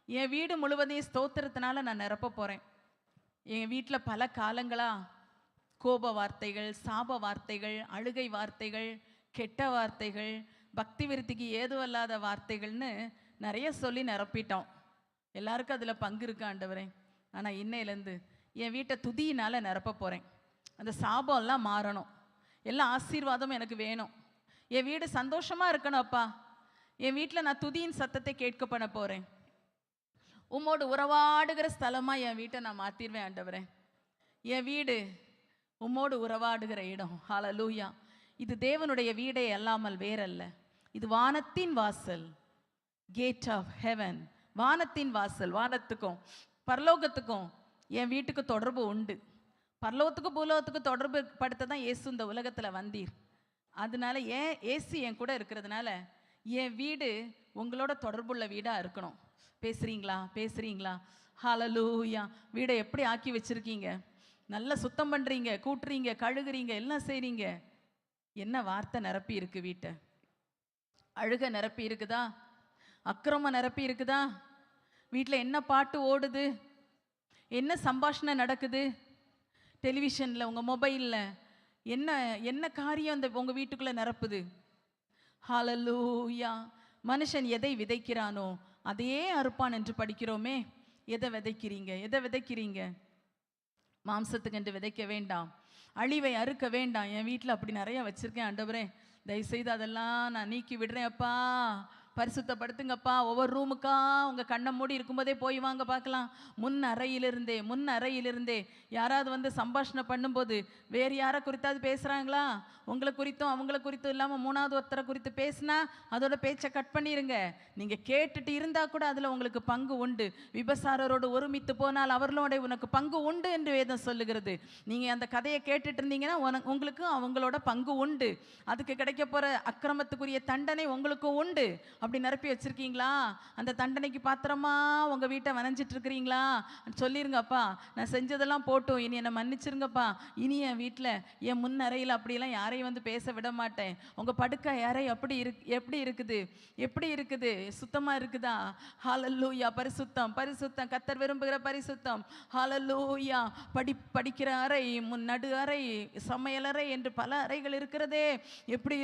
என் வீடு முழுவதையும் ஸ்தோத்திரத்தினால நான் நிரப்ப போகிறேன். என் வீட்டில் பல காலங்களாக கோப வார்த்தைகள், சாப வார்த்தைகள், அழுகை வார்த்தைகள், கெட்ட வார்த்தைகள், பக்தி விருத்திக்கு ஏதுவல்லாத வார்த்தைகள்னு நிறைய சொல்லி நிரப்பிட்டோம். எல்லாருக்கும் அதில் பங்கு இருக்கு ஆண்டவரே. ஆனால் இன்னையிலேருந்து என் வீட்டை துதியினால் நிரப்ப போகிறேன். அந்த சாபம்லாம் மாறணும். எல்லா ஆசீர்வாதமும் எனக்கு வேணும். என் வீடு சந்தோஷமாக இருக்கணும் அப்பா. என் வீட்டில் நான் துதியின் சத்தத்தை கேட்க பண்ண போகிறேன். உம்மோடு உறவாடுகிற ஸ்தலமாக என் வீட்டை நான் மாற்றிடுவேன் ஆண்டவரே. என் வீடு உம்மோடு உறவாடுகிற இடம். ஹல்லேலூயா. இது தேவனுடைய வீடே அல்லாமல் வேறல்ல. இது வானத்தின் வாசல், கேட் ஆஃப் ஹெவன். வானத்தின் வாசல். வானத்துக்கும் பரலோகத்துக்கும் என் வீட்டுக்கு தொடர்பு உண்டு. பரலோகத்துக்கும் பூலோகத்துக்கும் தொடர்பு படுத்த தான் இயேசு இந்த உலகத்தில் வந்தீர். அதனால இயேசு என் கூட இருக்கிறதுனால என் வீடு உங்களோட தொடர்புள்ள வீடாக இருக்கணும். பேசுகிறீங்களா? பேசுகிறீங்களா? ஹல்லேலூயா. வீடை எப்படி ஆக்கி வச்சுருக்கீங்க? நல்லா சுத்தம் பண்ணுறீங்க, கூட்டுறீங்க, கழுகுறீங்க, எல்லாம் செய்கிறீங்க. என்ன வார்த்தை நிரப்பி இருக்கு வீட்டை? அழுக நிரப்பி இருக்குதா? அக்கிரமம் நிரப்பி இருக்குதா? வீட்டில் என்ன பாட்டு ஓடுது? என்ன சம்பாஷணை நடக்குது? டெலிவிஷனில், உங்கள் மொபைலில் என்ன என்ன காரியம் அந்த உங்கள் வீட்டுக்குள்ளே நிரப்புது? ஹல்லேலூயா. மனுஷன் எதை விதைக்கிறானோ அதையே அறுப்பான் என்று படிக்கிறோமே. எதை விதைக்கிறீங்க? எதை விதைக்கிறீங்க? மாம்சத்துக்கு என்று விதைக்க வேண்டாம், அழிவை அறுக்க வேண்டாம். என் வீட்டில் அப்படி நிறைய வச்சுருக்கேன் ஆண்டவரே. தயவுசெய்து அதெல்லாம் நான் நீக்கி விடுறேன் அப்பா. பரிசுத்தப்படுத்துங்கப்பா. ஒவ்வொரு ரூமுக்கா உங்கள் கண்ணை மூடி இருக்கும்போதே போய் வாங்க பார்க்கலாம். முன் அறையிலிருந்தே யாராவது வந்து சம்பாஷணை பண்ணும்போது வேறு யாரை குறித்தாவது பேசுகிறாங்களா? உங்களை குறித்தும் அவங்கள குறித்தும் இல்லாமல் மூணாவது ஒருத்தரை குறித்து பேசினா அதோட பேச்சை கட் பண்ணிடுங்க. நீங்கள் கேட்டுட்டு இருந்தால் கூட அதில் உங்களுக்கு பங்கு உண்டு. விபசாரரோடு ஒருமித்து போனால் அவர்களோட உனக்கு பங்கு உண்டு என்று வேதம் சொல்லுகிறது. நீங்கள் அந்த கதையை கேட்டுட்டு இருந்தீங்கன்னா உங்களுக்கு அவங்களோட பங்கு உண்டு. அதுக்கு கிடைக்க போகிற அக்கிரமத்துக்குரிய தண்டனை உங்களுக்கு உண்டு. அப்படி நிரப்பி வச்சிருக்கீங்களா? அந்த தண்டனைக்கு பாத்திரமா உங்க வீட்டை வனைஞ்சிட்டு இருக்கிறீங்களா? சொல்லிருங்கப்பா, நான் செஞ்சதெல்லாம் போட்டும், இனி என்னை மன்னிச்சிருங்கப்பா. இனி என் வீட்டில் என் முன் அறையில் அப்படியெல்லாம் யாரையும் வந்து பேச விட மாட்டேன். உங்க படுக்கை அறை எப்படி இருக்குது? சுத்தமா இருக்குதா? ஹல்லேலூயா. பரிசுத்தம், பரிசுத்தம். கர்த்தர் விரும்புகிற பரிசுத்தம். ஹல்லேலூயா. படிக்கிற அறை, நடு அறை, சமையலறை என்று பல அறைகள் இருக்கிறதே. எப்படி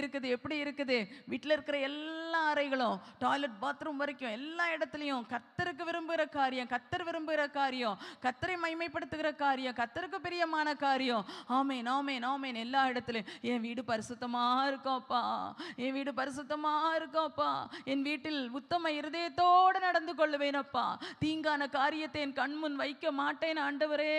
இருக்குது? வீட்டில் இருக்கிற எல்லா அறைகளும், டாய்லெட், பாத்ரூம் வரைக்கும் எல்லா இடத்துலையும் கர்த்தருக்கு விரும்புகிற காரியம், கர்த்தரை மகிமைப்படுத்துகிற காரியம், கர்த்தருக்கு பிரியமான காரியம். ஆமேன், ஆமேன், ஆமேன். எல்லா இடத்துலையும் என் வீடு பரிசுத்தமா இருக்கும்ப்பா. என் வீட்டில் உத்தம இருதயத்தோடு நடந்து கொள்ளுவேனப்பா. தீங்கான காரியத்தை என் கண்முன் வைக்க மாட்டேன் ஆண்டவரே.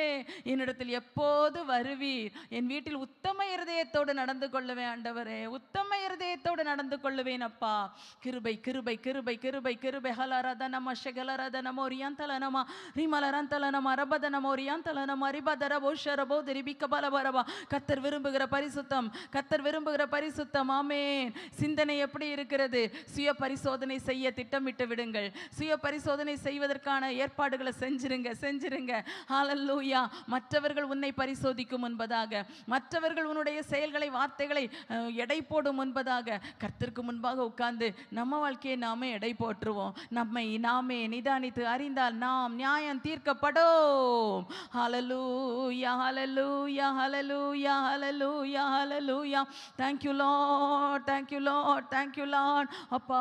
என்னிடத்தில் எப்போது வருவீர்? என் வீட்டில் உத்தம இருதயத்தோடு நடந்து கொள்ளுவேன் ஆண்டவரே. உத்தம இருதயத்தோடு நடந்து கொள்ளுவேன் அப்பா. கிருபை, கிருபை, கிருபை, கிருபை, கிருபை. ஹலரதனம ஷகலரதனமோ ரியாந்தலனமா ரிமலரந்தலனமா ரபதனமோ ரியாந்தலனமா ரிபதரபோ ஷரபோ திரிபிக்கபலபரபா. கர்த்தர் விரும்புகிற பரிசுத்தம். ஆமென். சிந்தனை எப்படி இருக்கிறது? சுய பரிசோதனை செய்ய திட்டமிட்டு விடுங்கள். சுய பரிசோதனை செய்வதற்கான ஏற்பாடுகளை செஞ்சிருங்க. ஹல்லேலூயா. மற்றவர்கள் உன்னை பரிசோதிக்கும் முன்பதாக, மற்றவர்கள் உன்னுடைய செயல்களை, வார்த்தைகளை எடை போடும் முன்பதாக கர்த்தருக்கு முன்பாக உட்கார்ந்து நம்ம வாழ்க்கையை நாமே எடை போட்டுருவோம். நம்மை நாமே நிதானித்து அறிந்தால் நாம் நியாயம் தீர்க்கப்படும். ஹalleluya ஹalleluya ஹalleluya ஹalleluya ஹalleluya. Thank you Lord, thank you Lord, thank you Lord. அப்பா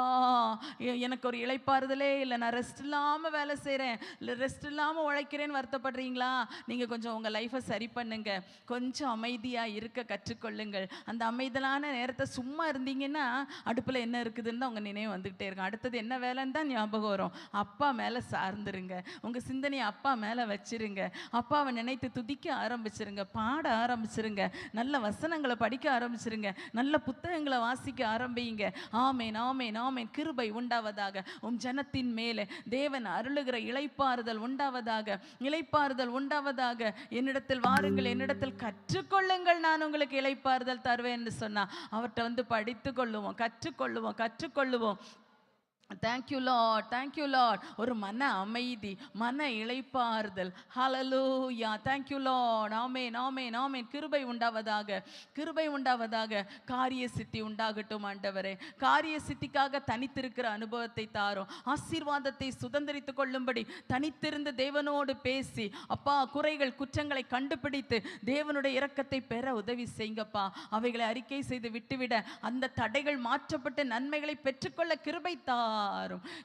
எனக்கு ஒரு இளைப்பாறுதலே இல்லை, நான் ரெஸ்ட் இல்லாமல் வேலை செய்கிறேன், இல்லை ரெஸ்ட் இல்லாமல் உழைக்கிறேன்னு வருத்தப்படுறீங்களா? நீங்கள் கொஞ்சம் உங்கள் லைஃப்பை சரி பண்ணுங்க, கொஞ்சம் அமைதியாக இருக்க கற்றுக்கொள்ளுங்கள். அந்த அமைதலான நேரத்தை சும்மா இருந்தீங்கன்னா அடுப்பில் என்ன இருக்குதுன்னு தான் உங்கள் நினைவு வந்துக்கிட்டே இருக்கும். அடுத்தது என்ன வேலைன்னு தான் ஞாபகம் வரும். அப்பா மேலே சார்ந்துருங்க, உங்கள் சிந்தனையை அப்பா மேலே வச்சிருங்க, அப்பாவை நினைத்து துதிக்க ஆரம்பிச்சிருங்க, பாட ஆரம்பிச்சிருங்க, நல்ல வசனங்களை படிக்க ஆரம்பிச்சிருங்க, நல்ல புத்தகங்களை வாசிக்க ஆரம்பிங்க. ஆமேன் ஆமேன் ஆமேன். கிருபை உண்டாவதாக, உம் ஜனத்தின் மேலே தேவன் அருளுகிற இளைப்பாறுதல் உண்டாவதாக, இளைப்பாறுதல் உண்டாவதாக. என்னிடத்தில் வாருங்கள், என்னிடத்தில் கற்றுக்கொள்ளுங்கள், நான் உங்களுக்கு இளைப்பாறுதல் தருவேன் என்று சொன்னா அவர்கிட்ட வந்து படித்து கொள்ளுவோம், கற்றுக்கொள்ளுவோம், கற்றுக்கொள்ளுவோம். Thank you lord, thank you lord. ஒரு மன அமைதி, மன இளைப்பாறுதல். ஹalleluya, thank you lord. Amen amen amen. கிருபை உண்டாவதாக, கிருபை உண்டாவதாக. காரிய சித்தி உண்டாகட்டும் ஆண்டவரே. காரிய சித்திக்காக தனித்திருக்கிற அனுபவத்தை தாரும். ஆசீர்வாதத்தை சுதந்திரித்துக் கொள்ளும்படி தனித்திருந்து தேவனோடு பேசி, அப்பா குறைகள் குற்றங்களை கண்டுபிடித்து தேவனுடைய இரக்கத்தை பெற உதவி செய்யுங்கப்பா. அவைகளை அறிக்கை செய்து விட்டுவிட அந்த தடைகள் மாற்றப்பட்டு நன்மைகளை பெற்றுக்கொள்ள கிருபை தாரும்,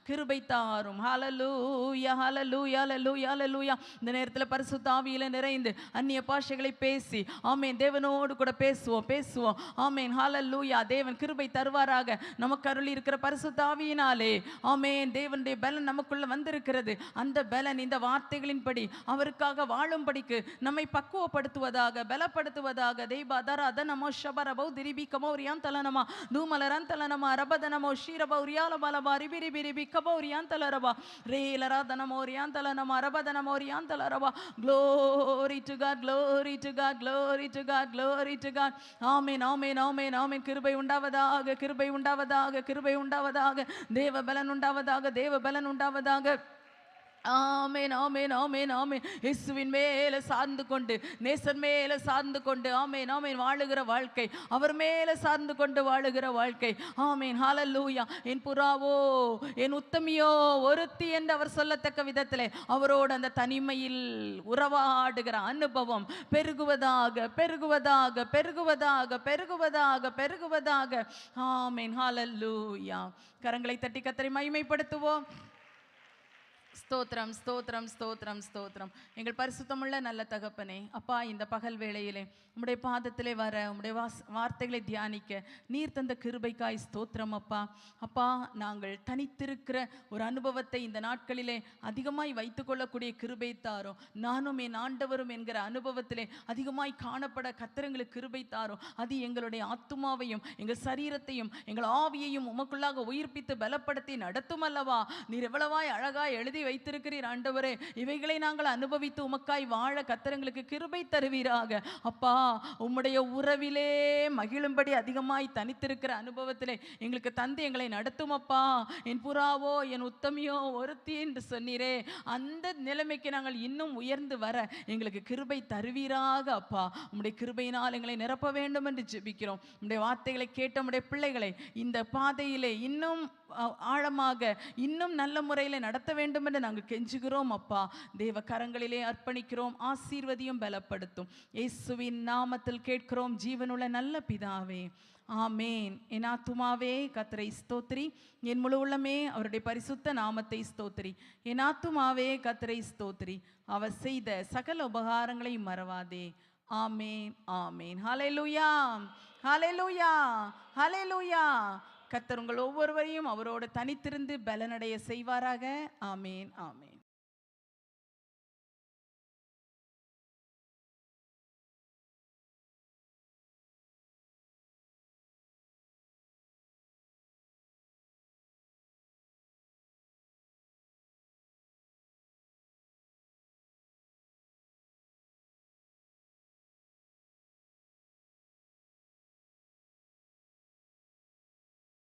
கிருபை தாரும். ஹalleluya ஹalleluya ஹalleluya ஹalleluya. இந்த நேரத்தில் பரிசுத்த ஆவியிலே நிறைந்து அந்நிய பாஷைகளை பேசி ஆமென் தேவனோடு கூட பேசுவோம் பேசுவோம். ஆமென் ஹalleluya. தேவன் கிருபை தருவாராக. நமக்கு அருளி இருக்கிற பரிசுத்த ஆவியினாலே ஆமென் தேவனுடைய பலன் நமக்குள்ள வந்திருக்கிறது. அந்த பலன் இந்த வார்த்தைகளின்படி அவருக்காக வாழும்படிக்கு நம்மை பக்குவப்படுத்துவதாக, பலப்படுத்துவதாக. தெய்பாதர அதனமோ ஷபரபௌ திரிபிகமோ ரியாந்தலனமா தூமலரந்தலனமா ரபதனமோ ஷீரபௌ ரியாலபலபா ரிபிரிபிரிபி கபௌரியாந்தலரபா ரேலராதனமோரியாந்தலனமா ரபதனமோரியாந்தலரபா. Glory to God, glory to God, glory to God, glory to God. Amen amen amen amen. கிருபை உண்டாவதாக, கிருபை உண்டாவதாக, கிருபை உண்டாவதாக. தேவ பலன் உண்டாவதாக, தேவ பலன் உண்டாவதாக. ஆமென் ஆமென் ஆமென் ஆமென். இயேசுவின் மேலே சார்ந்து கொண்டு, நேசன் மேலே சார்ந்து கொண்டு ஆமென் ஆமென் வாழுகிற வாழ்க்கை, அவர் மேலே சார்ந்து கொண்டு வாழுகிற வாழ்க்கை. ஆமென் ஹalleluya. என் புறாவோ என் உத்தமியோ ஒருத்தி என்று அவர் சொல்லத்தக்க விதத்திலே அவரோடு அந்த தனிமையில் உறவாடுகிற அனுபவம் பெருகுவதாக, பெருகுவதாக, பெருகுவதாக, பெருகுவதாக, பெருகுவதாக. ஆமென் ஹalleluya. கரங்களை தட்டி கர்த்தரை மகிமைப்படுத்துவோம். ஸ்தோத்திரம் ஸ்தோத்திரம் ஸ்தோத்திரம் ஸ்தோத்திரம். எங்கள் பரிசுத்தமுள்ள நல்ல தகப்பனே, அப்பா இந்த பகல் வேளையிலே உம்முடைய பாதத்திலே வர, உம்முடைய வார்த்தைகளை தியானிக்க நீர் தந்த கிருபைக்காய் ஸ்தோத்திரம் அப்பா. அப்பா நாங்கள் தனித்திருக்கிற ஒரு அனுபவத்தை இந்த நாட்களிலே அதிகமாய் வைத்துக்கொள்ளக்கூடிய கிருபை தாரும். நானும் என் ஆண்டவரும் என்கிற அனுபவத்திலே அதிகமாய் காணப்பட கர்த்தருக்கு கிருபை தாரும். அது எங்களுடைய ஆத்துமாவையும் எங்கள் சரீரத்தையும் எங்கள் ஆவியையும் உமக்குள்ளாக உயிர்ப்பித்து பலப்படுத்தி நடத்தும் அல்லவா. நீர் எவ்வளவாய் அழகாய் எழுதி வைத்திருக்கிறீர் ஆண்டவரே. இவைகளை நாங்கள் அனுபவித்து உமக்காய் வாழ கர்த்தருக்கு கிருபை தருவீராக. அப்பா உம்முடைய உறவிலே மகிழும்படி அதிகமாய் தனித்திருக்கிற அனுபவத்திலே எங்களுக்கு தந்து எங்களை நடத்தும் அப்பா. என் புறாவோ என் உத்தமியோ ஒருத்தி என்று சொன்னீரே, அந்த நிலைமைக்கு நாங்கள் இன்னும் உயர்ந்து வர எங்களுக்கு கிருபை தருவீராக அப்பா. உம்முடைய கிருபையினால் எங்களை நிரப்ப வேண்டும் என்று ஜெபிக்கிறோம். உம்முடைய வார்த்தைகளை கேட்ட உம்முடைய பிள்ளைகளை இந்த பாதையிலே இன்னும் ஆழமாக, இன்னும் நல்ல முறையில் நடத்த வேண்டும் என்று நாங்கள் கெஞ்சுகிறோம் அப்பா. தேவ கரங்களிலே அர்ப்பணிக்கிறோம். ஆசீர்வதியும் பலப்படுத்தும். இயேசுவின் நாமத்தில் கேட்கிறோம் ஜீவனுள்ள நல்ல பிதாவே, ஆமேன். என் ஆத்துமாவே கர்த்தரை ஸ்தோத்திரி, என் முழு உள்ளமே அவருடைய பரிசுத்த நாமத்தை ஸ்தோத்திரி. என் ஆத்துமாவே கர்த்தரை ஸ்தோத்திரி, அவர் செய்த சகல உபகாரங்களை மறவாதே. ஆமேன் ஆமேன். ஹல்லேலூயா ஹல்லேலூயா ஹல்லேலூயா. கர்த்தர் உங்கள் ஒவ்வொருவரையும் அவரோடு தனித்திருந்து பலனடைய செய்வாராக. ஆமேன் ஆமேன்.